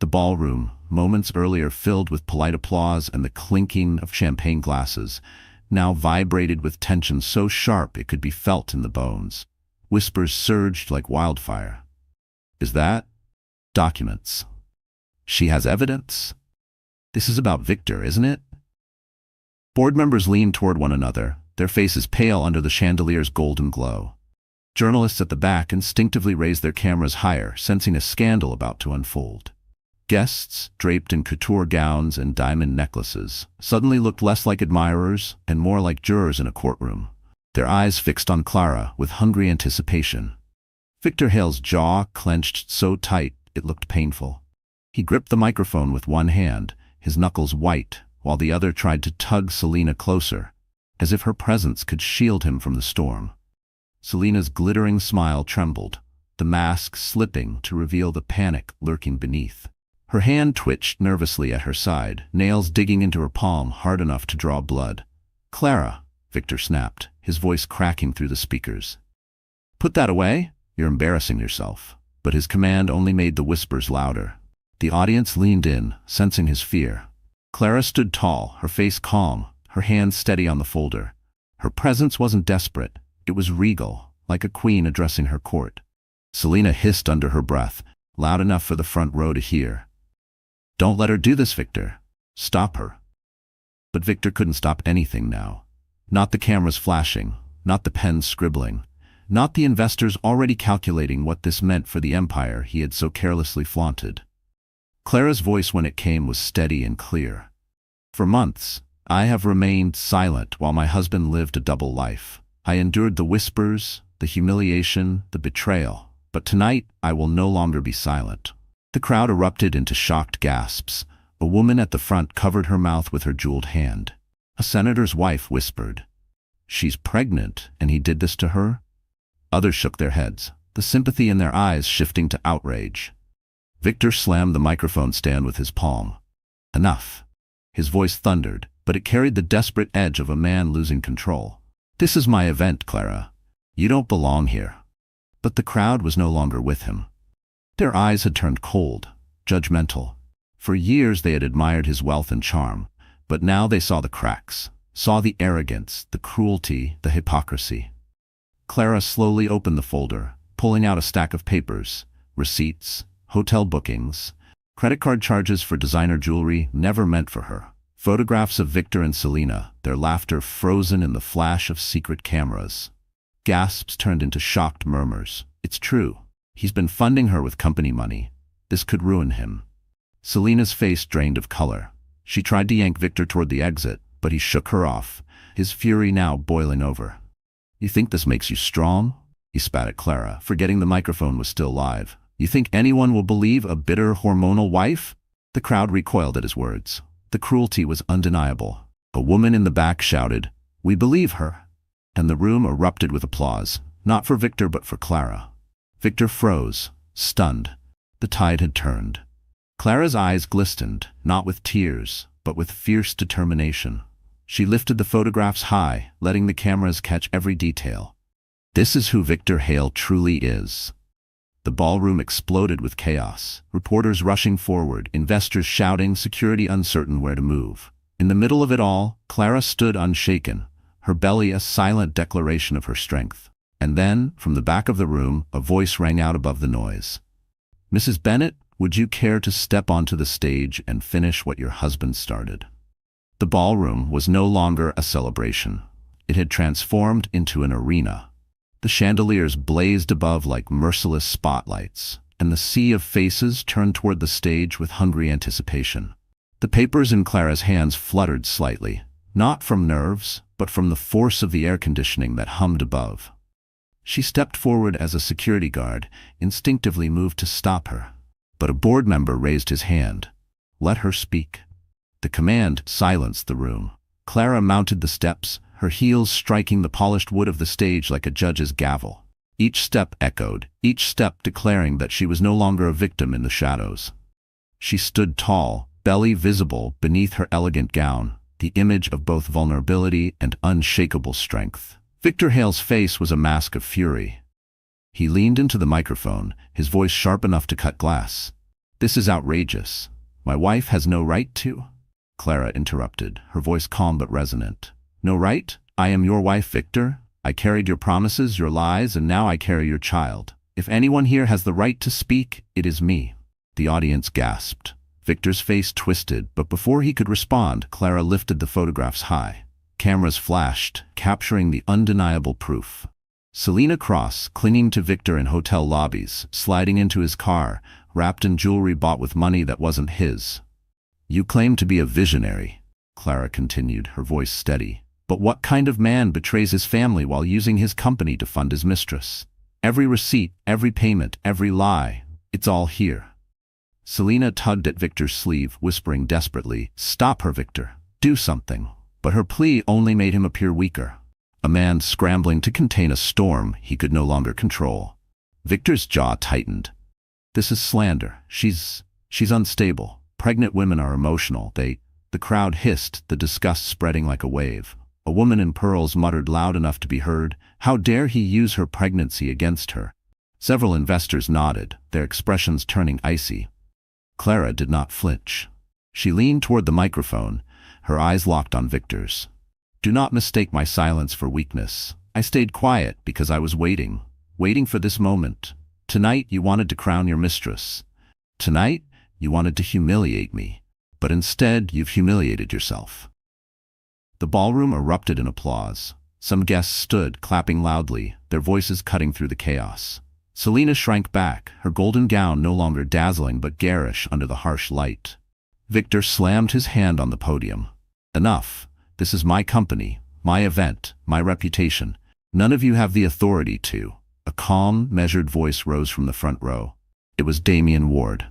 The ballroom, moments earlier filled with polite applause and the clinking of champagne glasses, now vibrated with tension so sharp it could be felt in the bones. Whispers surged like wildfire. "Is that? Documents. She has evidence? This is about Victor, isn't it?" Board members leaned toward one another, their faces pale under the chandelier's golden glow. Journalists at the back instinctively raised their cameras higher, sensing a scandal about to unfold. Guests, draped in couture gowns and diamond necklaces, suddenly looked less like admirers and more like jurors in a courtroom, their eyes fixed on Clara with hungry anticipation. Victor Hale's jaw clenched so tight it looked painful. He gripped the microphone with one hand, his knuckles white, while the other tried to tug Selina closer, as if her presence could shield him from the storm. Selina's glittering smile trembled, the mask slipping to reveal the panic lurking beneath. Her hand twitched nervously at her side, nails digging into her palm hard enough to draw blood. "Clara," Victor snapped, his voice cracking through the speakers. "Put that away? You're embarrassing yourself." But his command only made the whispers louder. The audience leaned in, sensing his fear. Clara stood tall, her face calm, her hands steady on the folder. Her presence wasn't desperate, it was regal, like a queen addressing her court. Selina hissed under her breath, loud enough for the front row to hear. "Don't let her do this, Victor. Stop her." But Victor couldn't stop anything now. Not the cameras flashing, not the pens scribbling, not the investors already calculating what this meant for the empire he had so carelessly flaunted. Clara's voice when it came was steady and clear. "For months, I have remained silent while my husband lived a double life. I endured the whispers, the humiliation, the betrayal. But tonight, I will no longer be silent." The crowd erupted into shocked gasps. A woman at the front covered her mouth with her jeweled hand. A senator's wife whispered, "She's pregnant, and he did this to her?" Others shook their heads, the sympathy in their eyes shifting to outrage. Victor slammed the microphone stand with his palm. "Enough." His voice thundered, but it carried the desperate edge of a man losing control. "This is my event, Clara. You don't belong here." But the crowd was no longer with him. Their eyes had turned cold, judgmental. For years they had admired his wealth and charm, but now they saw the cracks, saw the arrogance, the cruelty, the hypocrisy. Clara slowly opened the folder, pulling out a stack of papers, receipts, hotel bookings, credit card charges for designer jewelry never meant for her, photographs of Victor and Selina, their laughter frozen in the flash of secret cameras. Gasps turned into shocked murmurs. "It's true. He's been funding her with company money. This could ruin him." Selina's face drained of color. She tried to yank Victor toward the exit, but he shook her off, his fury now boiling over. "You think this makes you strong?" He spat at Clara, forgetting the microphone was still live. "You think anyone will believe a bitter hormonal wife?" The crowd recoiled at his words. The cruelty was undeniable. A woman in the back shouted, "We believe her!" And the room erupted with applause, not for Victor but for Clara. Victor froze, stunned. The tide had turned. Clara's eyes glistened, not with tears, but with fierce determination. She lifted the photographs high, letting the cameras catch every detail. "This is who Victor Hale truly is." The ballroom exploded with chaos, reporters rushing forward, investors shouting, security uncertain where to move. In the middle of it all, Clara stood unshaken, her belly a silent declaration of her strength. And then, from the back of the room, a voice rang out above the noise. "Mrs. Bennett, would you care to step onto the stage and finish what your husband started?" The ballroom was no longer a celebration. It had transformed into an arena. The chandeliers blazed above like merciless spotlights, and the sea of faces turned toward the stage with hungry anticipation. The papers in Clara's hands fluttered slightly, not from nerves, but from the force of the air conditioning that hummed above. She stepped forward as a security guard, instinctively moved to stop her. But a board member raised his hand. Let her speak. The command silenced the room. Clara mounted the steps, her heels striking the polished wood of the stage like a judge's gavel. Each step echoed, each step declaring that she was no longer a victim in the shadows. She stood tall, belly visible beneath her elegant gown, the image of both vulnerability and unshakable strength. Victor Hale's face was a mask of fury. He leaned into the microphone, his voice sharp enough to cut glass. "This is outrageous. My wife has no right to—" Clara interrupted, her voice calm but resonant. "No right? I am your wife, Victor. I carried your promises, your lies, and now I carry your child. If anyone here has the right to speak, it is me." The audience gasped. Victor's face twisted, but before he could respond, Clara lifted the photographs high. Cameras flashed, capturing the undeniable proof. Selena Cross, clinging to Victor in hotel lobbies, sliding into his car, wrapped in jewelry bought with money that wasn't his. "You claim to be a visionary," Clara continued, her voice steady. "But what kind of man betrays his family while using his company to fund his mistress? Every receipt, every payment, every lie, it's all here." Selena tugged at Victor's sleeve, whispering desperately, "Stop her, Victor. Do something." But her plea only made him appear weaker. A man scrambling to contain a storm he could no longer control. Victor's jaw tightened. "This is slander. She's unstable. Pregnant women are emotional. The crowd hissed, the disgust spreading like a wave. A woman in pearls muttered loud enough to be heard, "How dare he use her pregnancy against her?" Several investors nodded, their expressions turning icy. Clara did not flinch. She leaned toward the microphone, her eyes locked on Victor's. "Do not mistake my silence for weakness. I stayed quiet because I was waiting for this moment. Tonight you wanted to crown your mistress. Tonight you wanted to humiliate me. But instead you've humiliated yourself." The ballroom erupted in applause. Some guests stood, clapping loudly, their voices cutting through the chaos. Selena shrank back, her golden gown no longer dazzling but garish under the harsh light. Victor slammed his hand on the podium. "Enough. This is my company, my event, my reputation. None of you have the authority to—" A calm, measured voice rose from the front row. It was Damian Ward.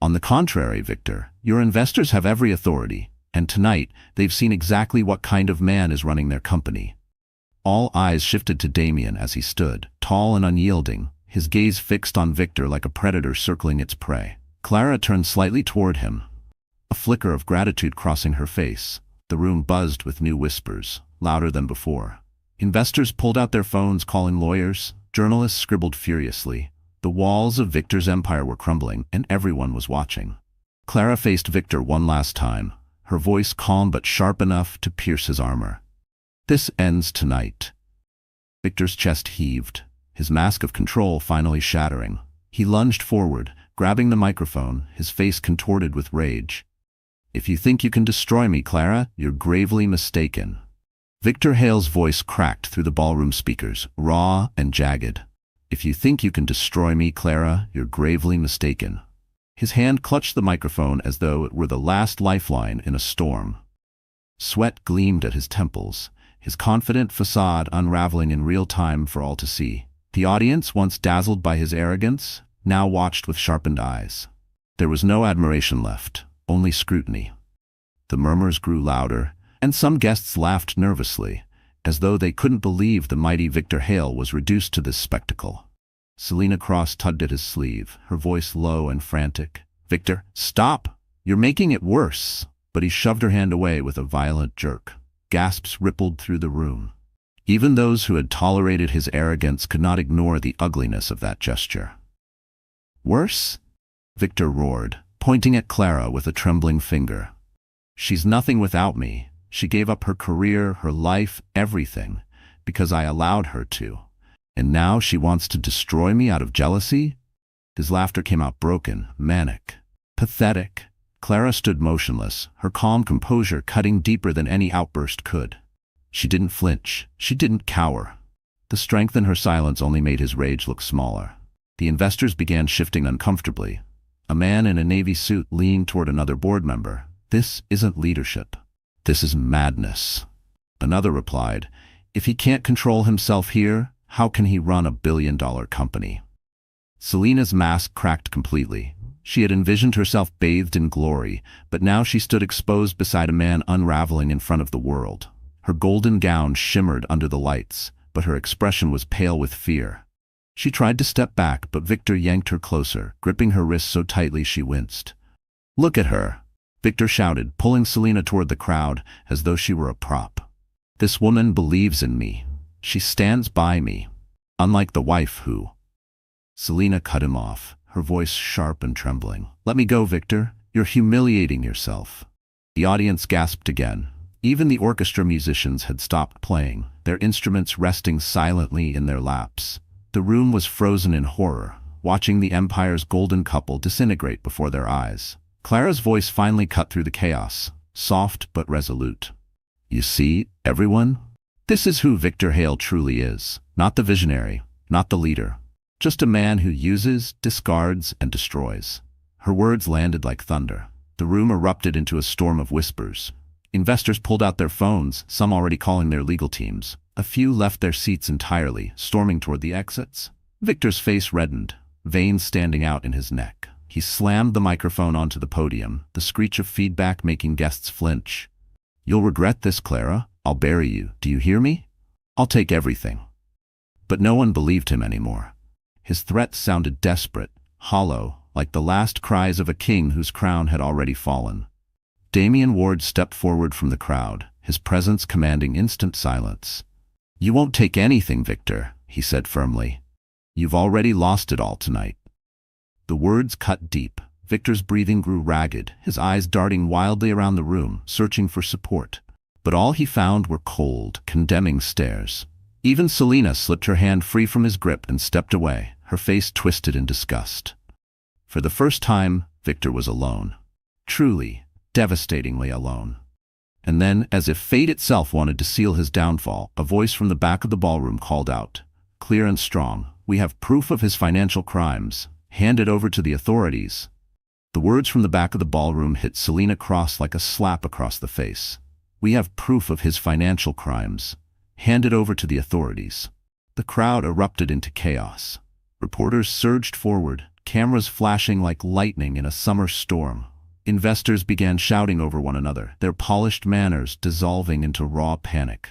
"On the contrary, Victor, your investors have every authority, and tonight they've seen exactly what kind of man is running their company." All eyes shifted to Damian as he stood, tall and unyielding, his gaze fixed on Victor like a predator circling its prey. Clara turned slightly toward him, a flicker of gratitude crossing her face. The room buzzed with new whispers, louder than before. Investors pulled out their phones calling lawyers, journalists scribbled furiously. The walls of Victor's empire were crumbling, and everyone was watching. Clara faced Victor one last time, her voice calm but sharp enough to pierce his armor. "This ends tonight." Victor's chest heaved, his mask of control finally shattering. He lunged forward, grabbing the microphone, his face contorted with rage. "If you think you can destroy me, Clara, you're gravely mistaken." Victor Hale's voice cracked through the ballroom speakers, raw and jagged. "If you think you can destroy me, Clara, you're gravely mistaken." His hand clutched the microphone as though it were the last lifeline in a storm. Sweat gleamed at his temples, his confident facade unraveling in real time for all to see. The audience, once dazzled by his arrogance, now watched with sharpened eyes. There was no admiration left, only scrutiny. The murmurs grew louder, and some guests laughed nervously, as though they couldn't believe the mighty Victor Hale was reduced to this spectacle. Selena Cross tugged at his sleeve, her voice low and frantic. "Victor, stop! You're making it worse!" But he shoved her hand away with a violent jerk. Gasps rippled through the room. Even those who had tolerated his arrogance could not ignore the ugliness of that gesture. "Worse?" Victor roared, pointing at Clara with a trembling finger. "She's nothing without me. She gave up her career, her life, everything, because I allowed her to. And now she wants to destroy me out of jealousy?" His laughter came out broken, manic, pathetic. Clara stood motionless, her calm composure cutting deeper than any outburst could. She didn't flinch. She didn't cower. The strength in her silence only made his rage look smaller. The investors began shifting uncomfortably. A man in a navy suit leaned toward another board member. "This isn't leadership. This is madness." Another replied, "If he can't control himself here, how can he run a billion-dollar company?" Selena's mask cracked completely. She had envisioned herself bathed in glory, but now she stood exposed beside a man unraveling in front of the world. Her golden gown shimmered under the lights, but her expression was pale with fear. She tried to step back, but Victor yanked her closer, gripping her wrist so tightly she winced. "Look at her," Victor shouted, pulling Selena toward the crowd as though she were a prop. "This woman believes in me. She stands by me. Unlike the wife who—" Selena cut him off, her voice sharp and trembling. "Let me go, Victor. You're humiliating yourself." The audience gasped again. Even the orchestra musicians had stopped playing, their instruments resting silently in their laps. The room was frozen in horror, watching the Empire's golden couple disintegrate before their eyes. Clara's voice finally cut through the chaos, soft but resolute. "You see, everyone? This is who Victor Hale truly is. Not the visionary, not the leader. Just a man who uses, discards, and destroys." Her words landed like thunder. The room erupted into a storm of whispers. Investors pulled out their phones, some already calling their legal teams. A few left their seats entirely, storming toward the exits. Victor's face reddened, veins standing out in his neck. He slammed the microphone onto the podium, the screech of feedback making guests flinch. "You'll regret this, Clara. I'll bury you. Do you hear me? I'll take everything." But no one believed him anymore. His threat sounded desperate, hollow, like the last cries of a king whose crown had already fallen. Damian Ward stepped forward from the crowd, his presence commanding instant silence. "You won't take anything, Victor," he said firmly. "You've already lost it all tonight." The words cut deep. Victor's breathing grew ragged, his eyes darting wildly around the room, searching for support. But all he found were cold, condemning stares. Even Selena slipped her hand free from his grip and stepped away, her face twisted in disgust. For the first time, Victor was alone. Truly, devastatingly alone. And then, as if fate itself wanted to seal his downfall, a voice from the back of the ballroom called out, clear and strong, "We have proof of his financial crimes. Hand it over to the authorities." The words from the back of the ballroom hit Selena Cross like a slap across the face. "We have proof of his financial crimes. Hand it over to the authorities." The crowd erupted into chaos. Reporters surged forward, cameras flashing like lightning in a summer storm. Investors began shouting over one another, their polished manners dissolving into raw panic.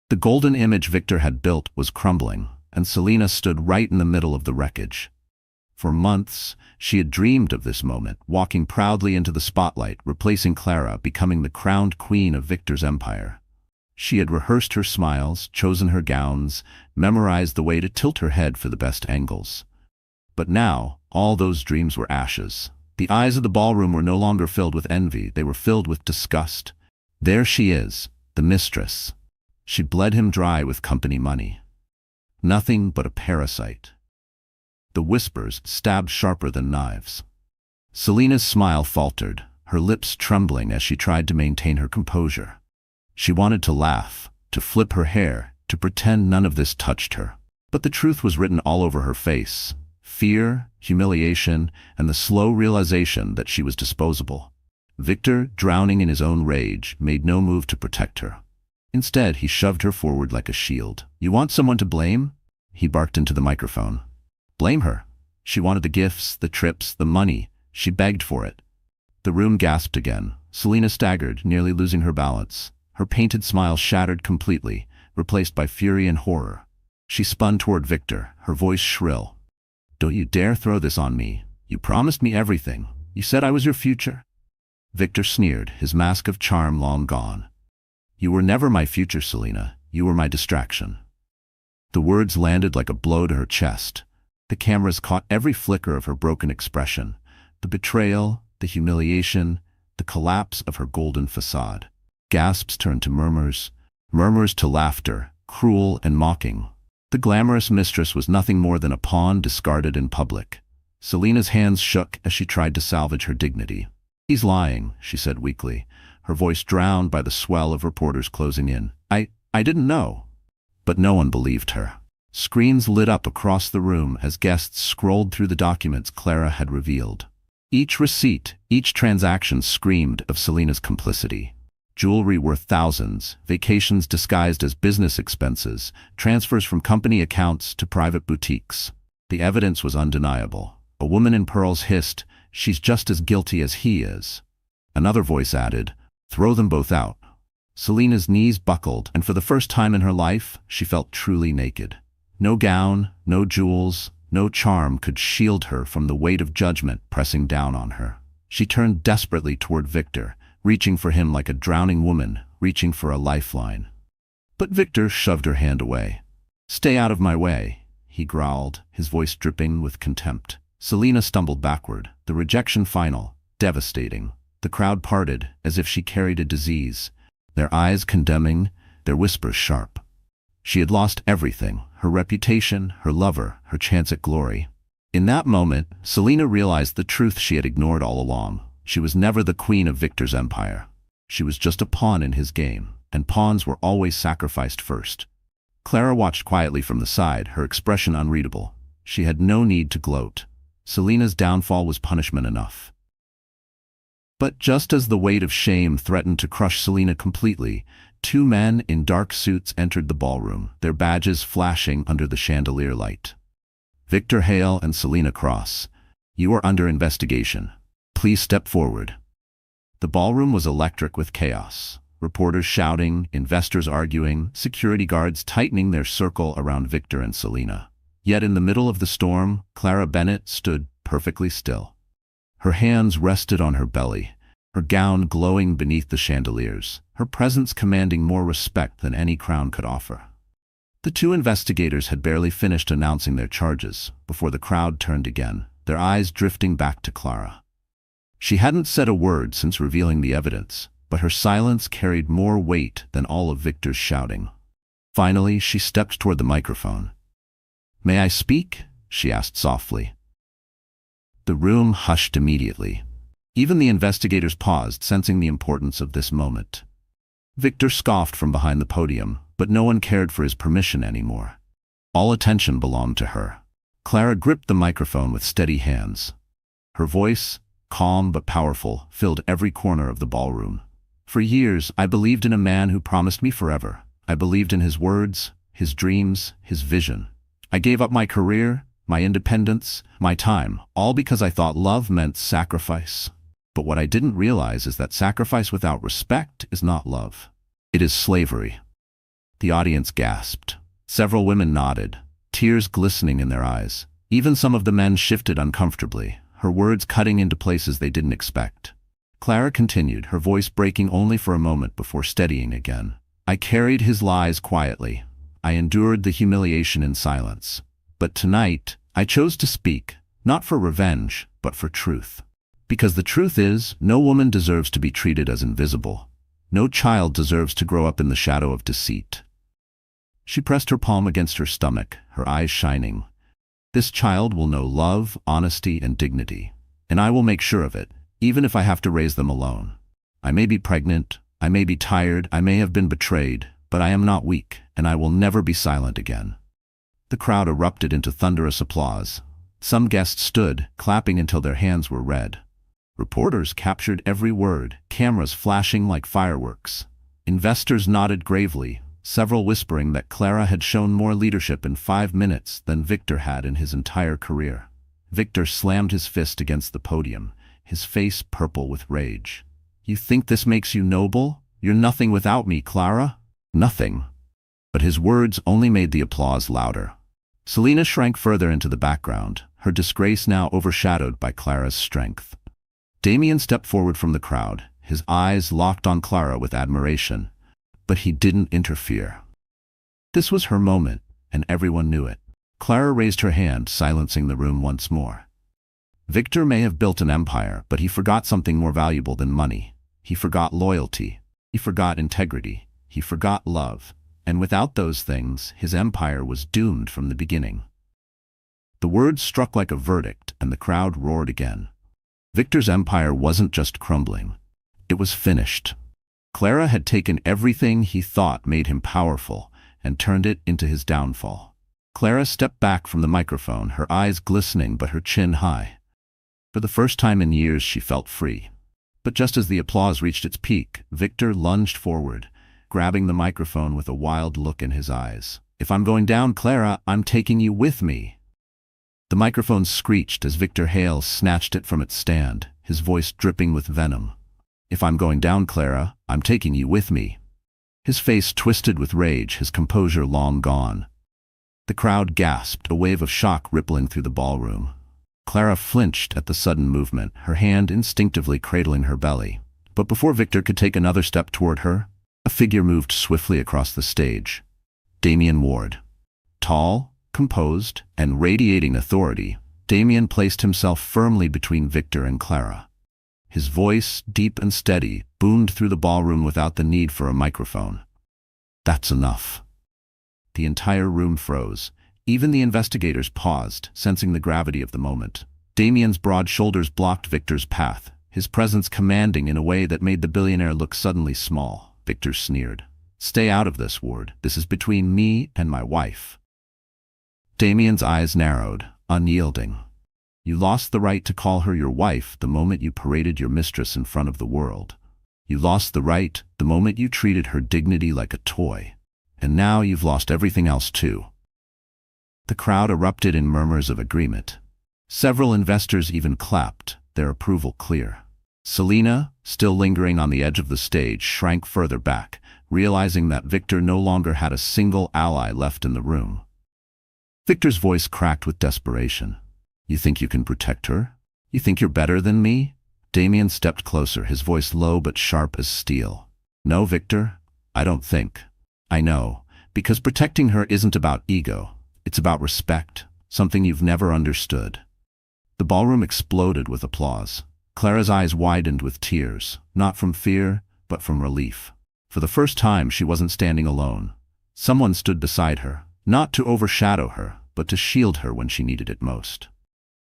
The golden image Victor had built was crumbling, and Selena stood right in the middle of the wreckage. For months, she had dreamed of this moment, walking proudly into the spotlight, replacing Clara, becoming the crowned queen of Victor's empire. She had rehearsed her smiles, chosen her gowns, memorized the way to tilt her head for the best angles. But now, all those dreams were ashes. The eyes of the ballroom were no longer filled with envy, they were filled with disgust. There she is, the mistress. She bled him dry with company money. Nothing but a parasite. The whispers stabbed sharper than knives. Selena's smile faltered, her lips trembling as she tried to maintain her composure. She wanted to laugh, to flip her hair, to pretend none of this touched her. But the truth was written all over her face. Fear, humiliation, and the slow realization that she was disposable. Victor, drowning in his own rage, made no move to protect her. Instead, he shoved her forward like a shield. "You want someone to blame?" He barked into the microphone. "Blame her. She wanted the gifts, the trips, the money. She begged for it." The room gasped again. Selena staggered, nearly losing her balance. Her painted smile shattered completely, replaced by fury and horror. She spun toward Victor, her voice shrill. "Don't you dare throw this on me. You promised me everything. You said I was your future." Victor sneered, his mask of charm long gone. "You were never my future, Selena. You were my distraction." The words landed like a blow to her chest. The cameras caught every flicker of her broken expression. The betrayal, the humiliation, the collapse of her golden facade. Gasps turned to murmurs, murmurs to laughter, cruel and mocking. The glamorous mistress was nothing more than a pawn discarded in public. Selena's hands shook as she tried to salvage her dignity. "He's lying," she said weakly, her voice drowned by the swell of reporters closing in. I didn't know." But no one believed her. Screens lit up across the room as guests scrolled through the documents Clara had revealed. Each receipt, each transaction screamed of Selina's complicity. Jewelry worth thousands, vacations disguised as business expenses, transfers from company accounts to private boutiques. The evidence was undeniable. A woman in pearls hissed, "She's just as guilty as he is." Another voice added, "Throw them both out." Selina's knees buckled, and for the first time in her life, she felt truly naked. No gown, no jewels, no charm could shield her from the weight of judgment pressing down on her. She turned desperately toward Victor, reaching for him like a drowning woman, reaching for a lifeline. But Victor shoved her hand away. "Stay out of my way," he growled, his voice dripping with contempt. Selina stumbled backward, the rejection final, devastating. The crowd parted, as if she carried a disease, their eyes condemning, their whispers sharp. She had lost everything, her reputation, her lover, her chance at glory. In that moment, Selina realized the truth she had ignored all along. She was never the queen of Victor's empire. She was just a pawn in his game, and pawns were always sacrificed first. Clara watched quietly from the side, her expression unreadable. She had no need to gloat. Selina's downfall was punishment enough. But just as the weight of shame threatened to crush Selina completely, two men in dark suits entered the ballroom, their badges flashing under the chandelier light. "Victor Hale and Selina Cross, you are under investigation. Please step forward." The ballroom was electric with chaos. Reporters shouting, investors arguing, security guards tightening their circle around Victor and Selina. Yet in the middle of the storm, Clara Bennett stood perfectly still. Her hands rested on her belly, her gown glowing beneath the chandeliers, her presence commanding more respect than any crown could offer. The two investigators had barely finished announcing their charges before the crowd turned again, their eyes drifting back to Clara. She hadn't said a word since revealing the evidence, but her silence carried more weight than all of Victor's shouting. Finally, she stepped toward the microphone. "May I speak?" she asked softly. The room hushed immediately. Even the investigators paused, sensing the importance of this moment. Victor scoffed from behind the podium, but no one cared for his permission anymore. All attention belonged to her. Clara gripped the microphone with steady hands. Her voice, calm but powerful, filled every corner of the ballroom. "For years, I believed in a man who promised me forever. I believed in his words, his dreams, his vision. I gave up my career, my independence, my time, all because I thought love meant sacrifice. But what I didn't realize is that sacrifice without respect is not love. It is slavery." The audience gasped. Several women nodded, tears glistening in their eyes. Even some of the men shifted uncomfortably, her words cutting into places they didn't expect. Clara continued, her voice breaking only for a moment before steadying again. "I carried his lies quietly. I endured the humiliation in silence. But tonight, I chose to speak, not for revenge, but for truth. Because the truth is, no woman deserves to be treated as invisible. No child deserves to grow up in the shadow of deceit." She pressed her palm against her stomach, her eyes shining. "This child will know love, honesty, and dignity. And I will make sure of it, even if I have to raise them alone. I may be pregnant, I may be tired, I may have been betrayed, but I am not weak, and I will never be silent again." The crowd erupted into thunderous applause. Some guests stood, clapping until their hands were red. Reporters captured every word, cameras flashing like fireworks. Investors nodded gravely, several whispering that Clara had shown more leadership in 5 minutes than Victor had in his entire career. Victor slammed his fist against the podium, his face purple with rage. "You think this makes you noble? You're nothing without me, Clara. Nothing." But his words only made the applause louder. Selina shrank further into the background, her disgrace now overshadowed by Clara's strength. Damien stepped forward from the crowd, his eyes locked on Clara with admiration, but he didn't interfere. This was her moment, and everyone knew it. Clara raised her hand, silencing the room once more. Victor may have built an empire, but he forgot something more valuable than money. He forgot loyalty. He forgot integrity. He forgot love. And without those things, his empire was doomed from the beginning. The words struck like a verdict, and the crowd roared again. Victor's empire wasn't just crumbling. It was finished. Clara had taken everything he thought made him powerful and turned it into his downfall. Clara stepped back from the microphone, her eyes glistening but her chin high. For the first time in years she felt free. But just as the applause reached its peak, Victor lunged forward, grabbing the microphone with a wild look in his eyes. "If I'm going down, Clara, I'm taking you with me." The microphone screeched as Victor Hale snatched it from its stand, his voice dripping with venom. "If I'm going down, Clara, I'm taking you with me." His face twisted with rage, his composure long gone. The crowd gasped, a wave of shock rippling through the ballroom. Clara flinched at the sudden movement, her hand instinctively cradling her belly. But before Victor could take another step toward her, a figure moved swiftly across the stage. Damien Ward. Tall, composed, and radiating authority, Damien placed himself firmly between Victor and Clara. His voice, deep and steady, boomed through the ballroom without the need for a microphone. "That's enough." The entire room froze. Even the investigators paused, sensing the gravity of the moment. Damien's broad shoulders blocked Victor's path, his presence commanding in a way that made the billionaire look suddenly small. Victor sneered. "Stay out of this, Ward. This is between me and my wife." Damien's eyes narrowed, unyielding. "You lost the right to call her your wife the moment you paraded your mistress in front of the world. You lost the right the moment you treated her dignity like a toy. And now you've lost everything else too." The crowd erupted in murmurs of agreement. Several investors even clapped, their approval clear. Selena, still lingering on the edge of the stage, shrank further back, realizing that Victor no longer had a single ally left in the room. Victor's voice cracked with desperation. "You think you can protect her? You think you're better than me?" Damien stepped closer, his voice low but sharp as steel. "No, Victor, I don't think. I know, because protecting her isn't about ego. It's about respect, something you've never understood." The ballroom exploded with applause. Clara's eyes widened with tears, not from fear, but from relief. For the first time, she wasn't standing alone. Someone stood beside her, not to overshadow her, but to shield her when she needed it most.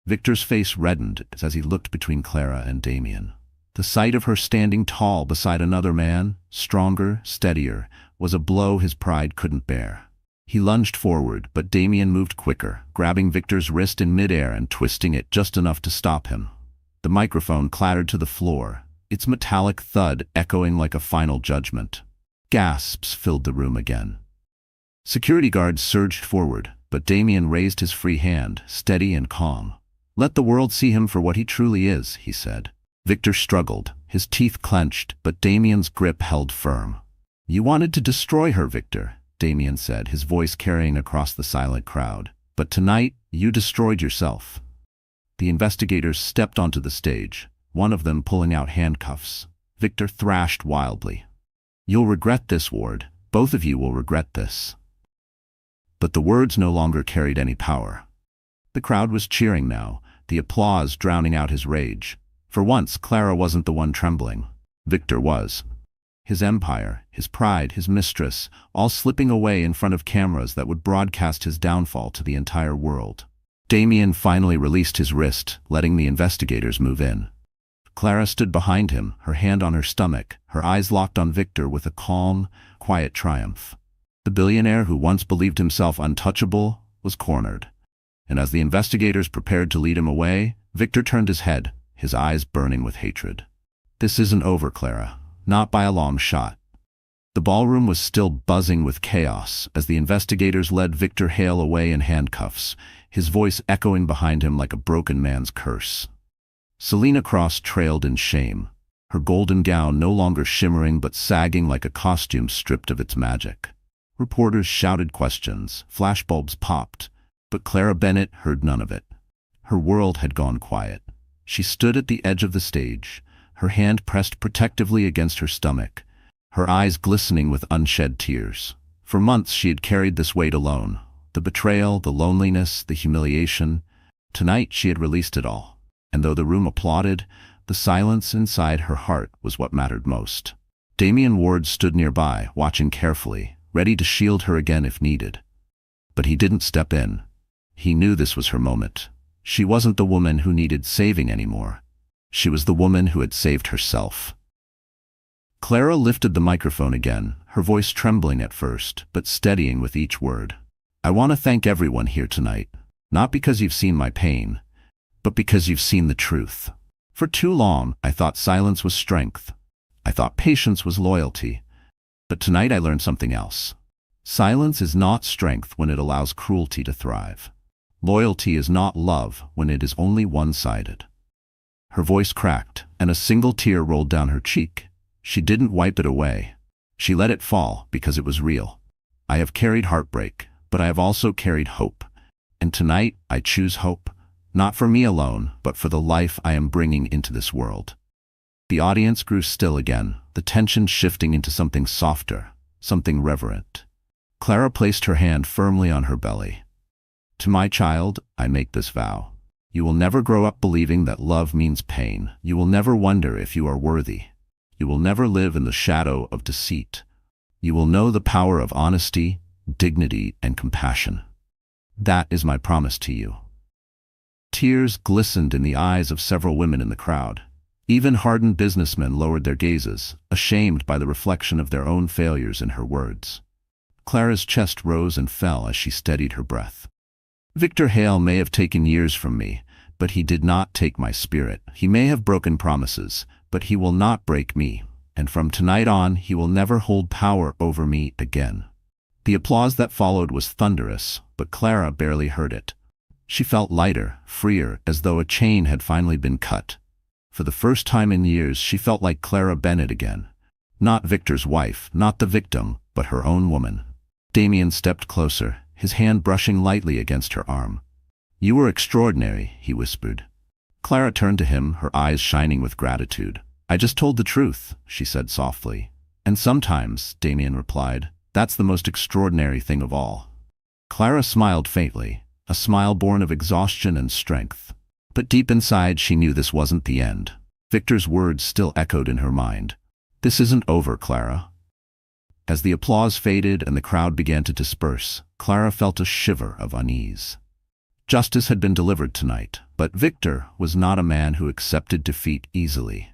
Victor's face reddened as he looked between Clara and Damien. The sight of her standing tall beside another man, stronger, steadier, was a blow his pride couldn't bear. He lunged forward, but Damien moved quicker, grabbing Victor's wrist in midair and twisting it just enough to stop him. The microphone clattered to the floor, its metallic thud echoing like a final judgment. Gasps filled the room again. Security guards surged forward, but Damien raised his free hand, steady and calm. "Let the world see him for what he truly is," he said. Victor struggled, his teeth clenched, but Damien's grip held firm. "You wanted to destroy her, Victor," Damien said, his voice carrying across the silent crowd. "But tonight, you destroyed yourself." The investigators stepped onto the stage, one of them pulling out handcuffs. Victor thrashed wildly. "You'll regret this, Ward. Both of you will regret this." But the words no longer carried any power. The crowd was cheering now, the applause drowning out his rage. For once, Clara wasn't the one trembling. Victor was. His empire, his pride, his mistress, all slipping away in front of cameras that would broadcast his downfall to the entire world. Damien finally released his wrist, letting the investigators move in. Clara stood behind him, her hand on her stomach, her eyes locked on Victor with a calm, quiet triumph. The billionaire who once believed himself untouchable was cornered. And as the investigators prepared to lead him away, Victor turned his head, his eyes burning with hatred. "This isn't over, Clara. Not by a long shot." The ballroom was still buzzing with chaos as the investigators led Victor Hale away in handcuffs, his voice echoing behind him like a broken man's curse. Selena Cross trailed in shame, her golden gown no longer shimmering but sagging like a costume stripped of its magic. Reporters shouted questions, flashbulbs popped, but Clara Bennett heard none of it. Her world had gone quiet. She stood at the edge of the stage, her hand pressed protectively against her stomach, her eyes glistening with unshed tears. For months she had carried this weight alone, the betrayal, the loneliness, the humiliation. Tonight she had released it all, and though the room applauded, the silence inside her heart was what mattered most. Damien Ward stood nearby, watching carefully, ready to shield her again if needed. But he didn't step in. He knew this was her moment. She wasn't the woman who needed saving anymore. She was the woman who had saved herself. Clara lifted the microphone again, her voice trembling at first, but steadying with each word. I want to thank everyone here tonight, not because you've seen my pain, but because you've seen the truth. For too long, I thought silence was strength. I thought patience was loyalty. But tonight I learned something else. Silence is not strength when it allows cruelty to thrive. Loyalty is not love when it is only one-sided. Her voice cracked, and a single tear rolled down her cheek. She didn't wipe it away. She let it fall because it was real. I have carried heartbreak, but I have also carried hope. And tonight I choose hope, not for me alone, but for the life I am bringing into this world. The audience grew still again, the tension shifting into something softer, something reverent. Clara placed her hand firmly on her belly. To my child, I make this vow. You will never grow up believing that love means pain. You will never wonder if you are worthy. You will never live in the shadow of deceit. You will know the power of honesty, dignity, and compassion. That is my promise to you. Tears glistened in the eyes of several women in the crowd. Even hardened businessmen lowered their gazes, ashamed by the reflection of their own failures in her words. Clara's chest rose and fell as she steadied her breath. Victor Hale may have taken years from me, but he did not take my spirit. He may have broken promises, but he will not break me, and from tonight on he will never hold power over me again. The applause that followed was thunderous, but Clara barely heard it. She felt lighter, freer, as though a chain had finally been cut. For the first time in years, she felt like Clara Bennett again. Not Victor's wife, not the victim, but her own woman. Damien stepped closer, his hand brushing lightly against her arm. "You were extraordinary," he whispered. Clara turned to him, her eyes shining with gratitude. "I just told the truth," she said softly. "And sometimes," Damien replied, "that's the most extraordinary thing of all." Clara smiled faintly, a smile born of exhaustion and strength. But deep inside she knew this wasn't the end. Victor's words still echoed in her mind. "This isn't over, Clara." As the applause faded and the crowd began to disperse, Clara felt a shiver of unease. Justice had been delivered tonight, but Victor was not a man who accepted defeat easily.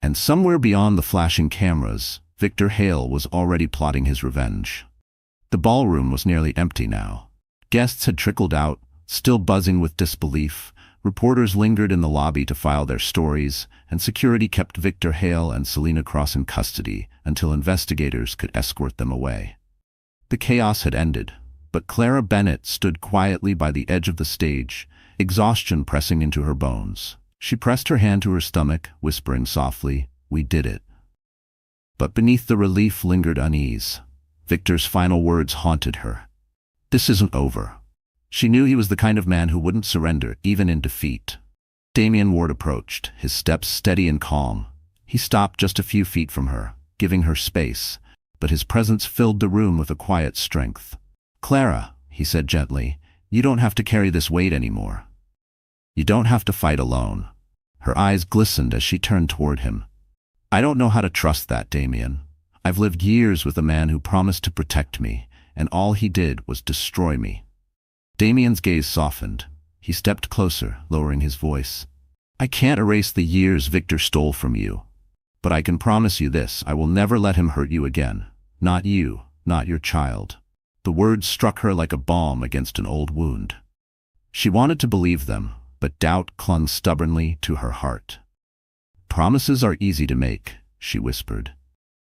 And somewhere beyond the flashing cameras, Victor Hale was already plotting his revenge. The ballroom was nearly empty now. Guests had trickled out, still buzzing with disbelief. Reporters lingered in the lobby to file their stories, and security kept Victor Hale and Selena Cross in custody until investigators could escort them away. The chaos had ended, but Clara Bennett stood quietly by the edge of the stage, exhaustion pressing into her bones. She pressed her hand to her stomach, whispering softly, "We did it." But beneath the relief lingered unease. Victor's final words haunted her. "This isn't over." She knew he was the kind of man who wouldn't surrender, even in defeat. Damien Ward approached, his steps steady and calm. He stopped just a few feet from her, giving her space, but his presence filled the room with a quiet strength. "Clara," he said gently, "you don't have to carry this weight anymore. You don't have to fight alone." Her eyes glistened as she turned toward him. "I don't know how to trust that, Damien. I've lived years with a man who promised to protect me, and all he did was destroy me." Damien's gaze softened. He stepped closer, lowering his voice. "I can't erase the years Victor stole from you. But I can promise you this, I will never let him hurt you again. Not you, not your child." The words struck her like a balm against an old wound. She wanted to believe them, but doubt clung stubbornly to her heart. "Promises are easy to make," she whispered.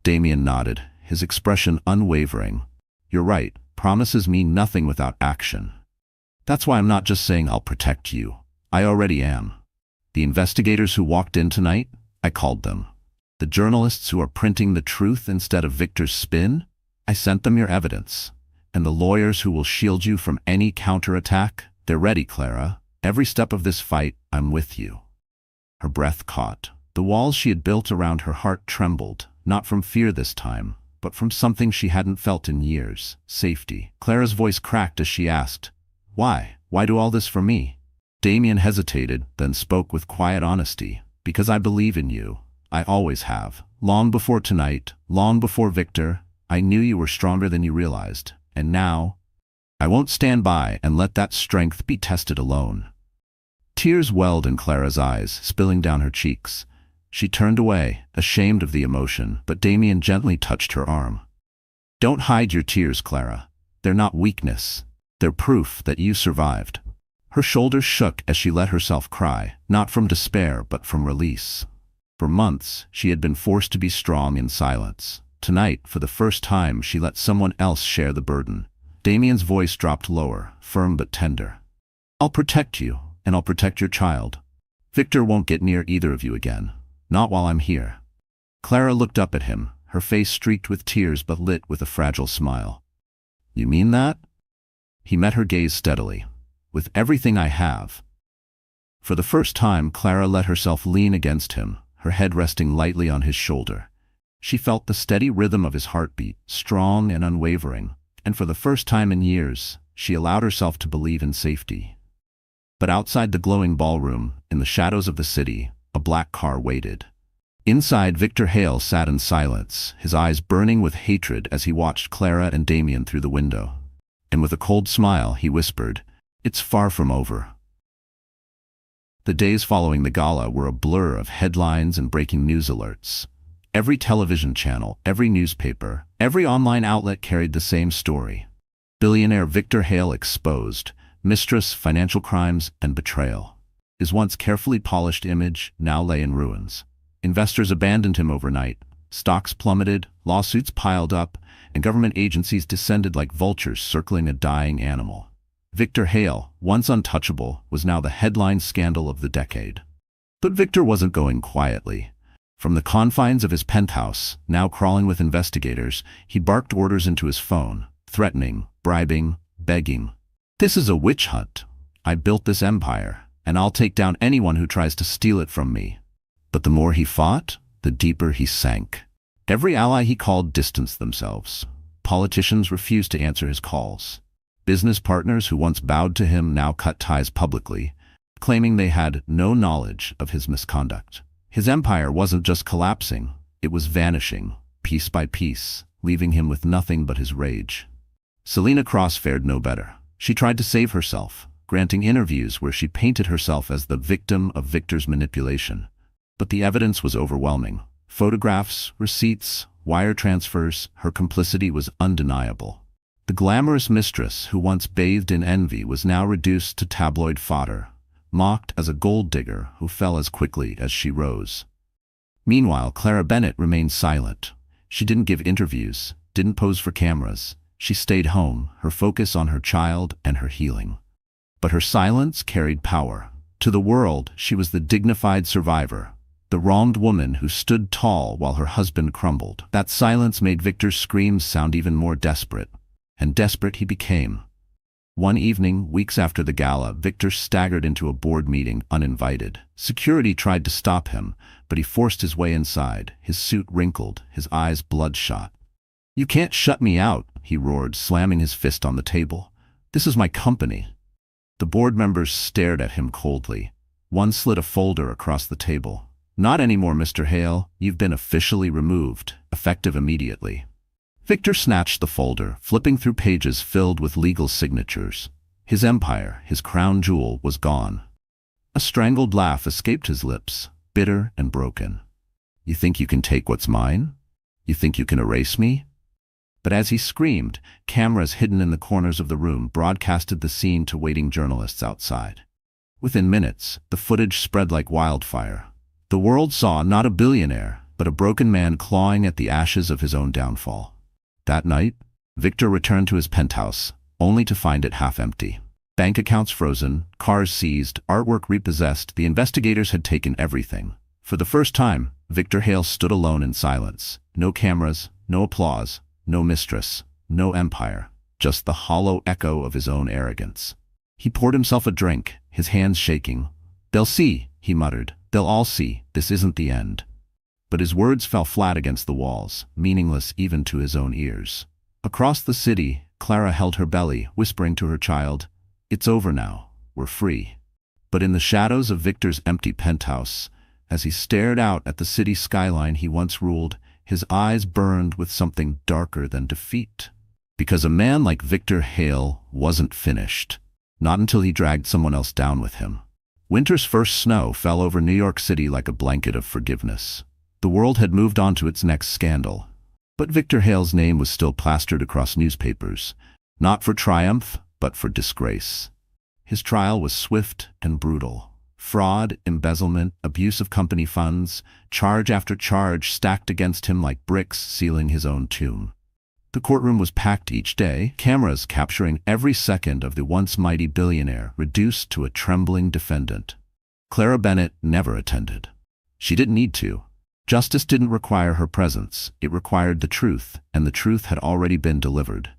Damien nodded, his expression unwavering. "You're right, promises mean nothing without action. That's why I'm not just saying I'll protect you. I already am. The investigators who walked in tonight, I called them. The journalists who are printing the truth instead of Victor's spin, I sent them your evidence. And the lawyers who will shield you from any counterattack, they're ready, Clara. Every step of this fight, I'm with you." Her breath caught. The walls she had built around her heart trembled, not from fear this time, but from something she hadn't felt in years, safety. Clara's voice cracked as she asked, "Why? Why do all this for me?" Damien hesitated, then spoke with quiet honesty. "Because I believe in you. I always have. Long before tonight, long before Victor, I knew you were stronger than you realized. And now, I won't stand by and let that strength be tested alone." Tears welled in Clara's eyes, spilling down her cheeks. She turned away, ashamed of the emotion, but Damien gently touched her arm. "Don't hide your tears, Clara. They're not weakness. They're proof that you survived." Her shoulders shook as she let herself cry, not from despair but from release. For months, she had been forced to be strong in silence. Tonight, for the first time, she let someone else share the burden. Damien's voice dropped lower, firm but tender. "I'll protect you, and I'll protect your child. Victor won't get near either of you again. Not while I'm here." Clara looked up at him, her face streaked with tears but lit with a fragile smile. "You mean that?" He met her gaze steadily. "With everything I have." For the first time, Clara let herself lean against him, her head resting lightly on his shoulder. She felt the steady rhythm of his heartbeat, strong and unwavering, and for the first time in years, she allowed herself to believe in safety. But outside the glowing ballroom, in the shadows of the city, a black car waited. Inside, Victor Hale sat in silence, his eyes burning with hatred as he watched Clara and Damien through the window. And with a cold smile, he whispered, "It's far from over." The days following the gala were a blur of headlines and breaking news alerts. Every television channel, every newspaper, every online outlet carried the same story. Billionaire Victor Hale exposed, Mistress, financial crimes, and betrayal. His once carefully polished image now lay in ruins. Investors abandoned him overnight. Stocks plummeted, lawsuits piled up, and government agencies descended like vultures circling a dying animal. Victor Hale, once untouchable, was now the headline scandal of the decade. But Victor wasn't going quietly. From the confines of his penthouse, now crawling with investigators, he barked orders into his phone, threatening, bribing, begging. "This is a witch hunt. I built this empire, and I'll take down anyone who tries to steal it from me." But the more he fought, the deeper he sank. Every ally he called distanced themselves. Politicians refused to answer his calls. Business partners who once bowed to him now cut ties publicly, claiming they had no knowledge of his misconduct. His empire wasn't just collapsing, it was vanishing, piece by piece, leaving him with nothing but his rage. Selena Cross fared no better. She tried to save herself, granting interviews where she painted herself as the victim of Victor's manipulation. But the evidence was overwhelming. Photographs, receipts, wire transfers, her complicity was undeniable. The glamorous mistress who once bathed in envy was now reduced to tabloid fodder, mocked as a gold digger who fell as quickly as she rose. Meanwhile, Clara Bennett remained silent. She didn't give interviews, didn't pose for cameras. She stayed home, her focus on her child and her healing. But her silence carried power. To the world, she was the dignified survivor, the wronged woman who stood tall while her husband crumbled. That silence made Victor's screams sound even more desperate. And desperate he became. One evening, weeks after the gala, Victor staggered into a board meeting uninvited. Security tried to stop him, but he forced his way inside, his suit wrinkled, his eyes bloodshot. "You can't shut me out," he roared, slamming his fist on the table. "This is my company." The board members stared at him coldly. One slid a folder across the table. "Not anymore, Mr. Hale. You've been officially removed, effective immediately." Victor snatched the folder, flipping through pages filled with legal signatures. His empire, his crown jewel, was gone. A strangled laugh escaped his lips, bitter and broken. "You think you can take what's mine? You think you can erase me?" But as he screamed, cameras hidden in the corners of the room broadcasted the scene to waiting journalists outside. Within minutes, the footage spread like wildfire. The world saw not a billionaire, but a broken man clawing at the ashes of his own downfall. That night, Victor returned to his penthouse, only to find it half empty. Bank accounts frozen, cars seized, artwork repossessed. The investigators had taken everything. For the first time, Victor Hale stood alone in silence. No cameras, no applause, no mistress, no empire, just the hollow echo of his own arrogance. He poured himself a drink, his hands shaking. "They'll see," he muttered. "They'll all see. This isn't the end." But his words fell flat against the walls, meaningless even to his own ears. Across the city, Clara held her belly, whispering to her child, "It's over now. We're free." But in the shadows of Victor's empty penthouse, as he stared out at the city skyline he once ruled, his eyes burned with something darker than defeat. Because a man like Victor Hale wasn't finished. Not until he dragged someone else down with him. Winter's first snow fell over New York City like a blanket of forgiveness. The world had moved on to its next scandal. But Victor Hale's name was still plastered across newspapers. Not for triumph, but for disgrace. His trial was swift and brutal. Fraud, embezzlement, abuse of company funds, charge after charge stacked against him like bricks sealing his own tomb. The courtroom was packed each day, cameras capturing every second of the once mighty billionaire reduced to a trembling defendant. Clara Bennett never attended. She didn't need to. Justice didn't require her presence, it required the truth, and the truth had already been delivered.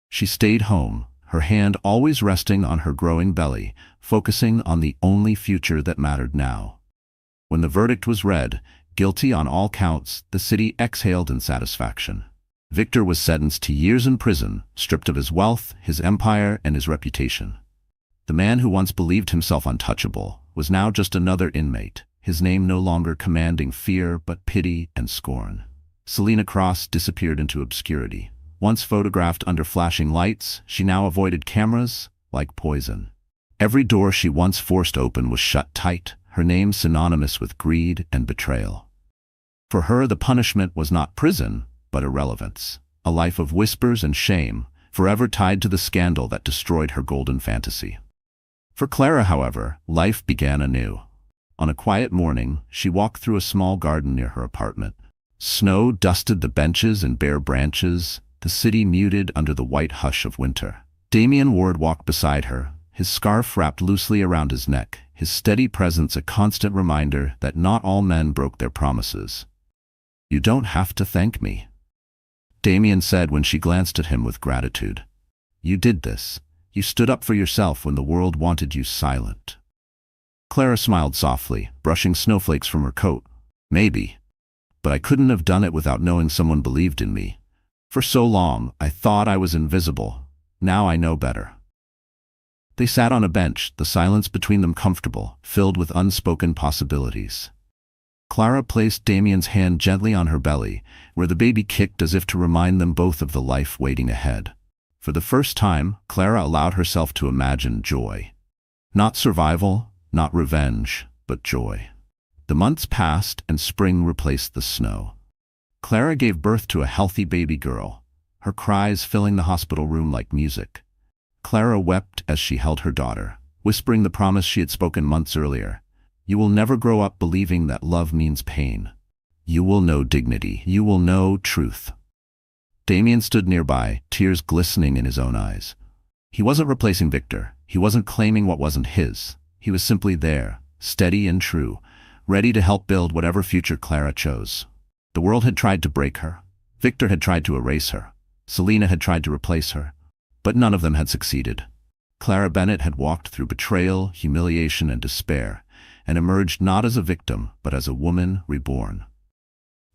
She stayed home, her hand always resting on her growing belly, focusing on the only future that mattered now. When the verdict was read, guilty on all counts, the city exhaled in satisfaction. Victor was sentenced to years in prison, stripped of his wealth, his empire, and his reputation. The man who once believed himself untouchable was now just another inmate, his name no longer commanding fear but pity and scorn. Selena Cross disappeared into obscurity. Once photographed under flashing lights, she now avoided cameras like poison. Every door she once forced open was shut tight, her name synonymous with greed and betrayal. For her, the punishment was not prison, but irrelevance. A life of whispers and shame, forever tied to the scandal that destroyed her golden fantasy. For Clara, however, life began anew. On a quiet morning, she walked through a small garden near her apartment. Snow dusted the benches and bare branches, the city muted under the white hush of winter. Damian Ward walked beside her, his scarf wrapped loosely around his neck, his steady presence a constant reminder that not all men broke their promises. "You don't have to thank me," Damian said when she glanced at him with gratitude. "You did this. You stood up for yourself when the world wanted you silent." Clara smiled softly, brushing snowflakes from her coat. "Maybe. But I couldn't have done it without knowing someone believed in me. For so long, I thought I was invisible. Now I know better." They sat on a bench, the silence between them comfortable, filled with unspoken possibilities. Clara placed Damian's hand gently on her belly, where the baby kicked as if to remind them both of the life waiting ahead. For the first time, Clara allowed herself to imagine joy. Not survival, not revenge, but joy. The months passed and spring replaced the snow. Clara gave birth to a healthy baby girl, her cries filling the hospital room like music. Clara wept as she held her daughter, whispering the promise she had spoken months earlier. "You will never grow up believing that love means pain. You will know dignity. You will know truth." Damian stood nearby, tears glistening in his own eyes. He wasn't replacing Victor. He wasn't claiming what wasn't his. He was simply there, steady and true, ready to help build whatever future Clara chose. The world had tried to break her. Victor had tried to erase her. Selena had tried to replace her. But none of them had succeeded. Clara Bennett had walked through betrayal, humiliation, and despair, and emerged not as a victim, but as a woman reborn.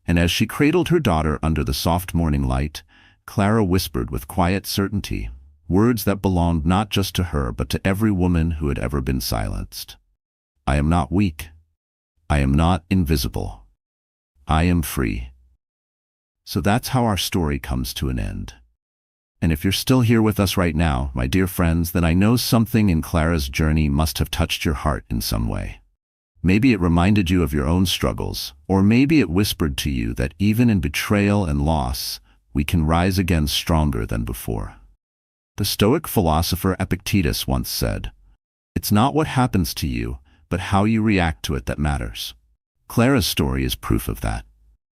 And as she cradled her daughter under the soft morning light, Clara whispered with quiet certainty, words that belonged not just to her, but to every woman who had ever been silenced. "I am not weak. I am not invisible. I am free." So that's how our story comes to an end. And if you're still here with us right now, my dear friends, then I know something in Clara's journey must have touched your heart in some way. Maybe it reminded you of your own struggles, or maybe it whispered to you that even in betrayal and loss, we can rise again stronger than before. The Stoic philosopher Epictetus once said, "It's not what happens to you, but how you react to it that matters." Clara's story is proof of that.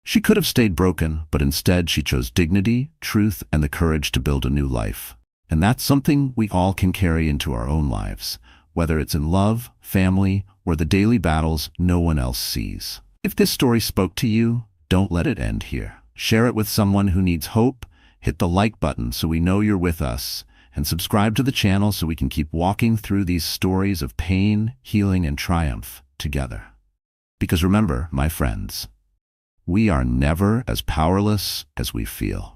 She could have stayed broken, but instead she chose dignity, truth, and the courage to build a new life. And that's something we all can carry into our own lives, whether it's in love, family, or the daily battles no one else sees. If this story spoke to you, don't let it end here. Share it with someone who needs hope, hit the like button so we know you're with us, and subscribe to the channel so we can keep walking through these stories of pain, healing, and triumph together. Because remember, my friends, we are never as powerless as we feel.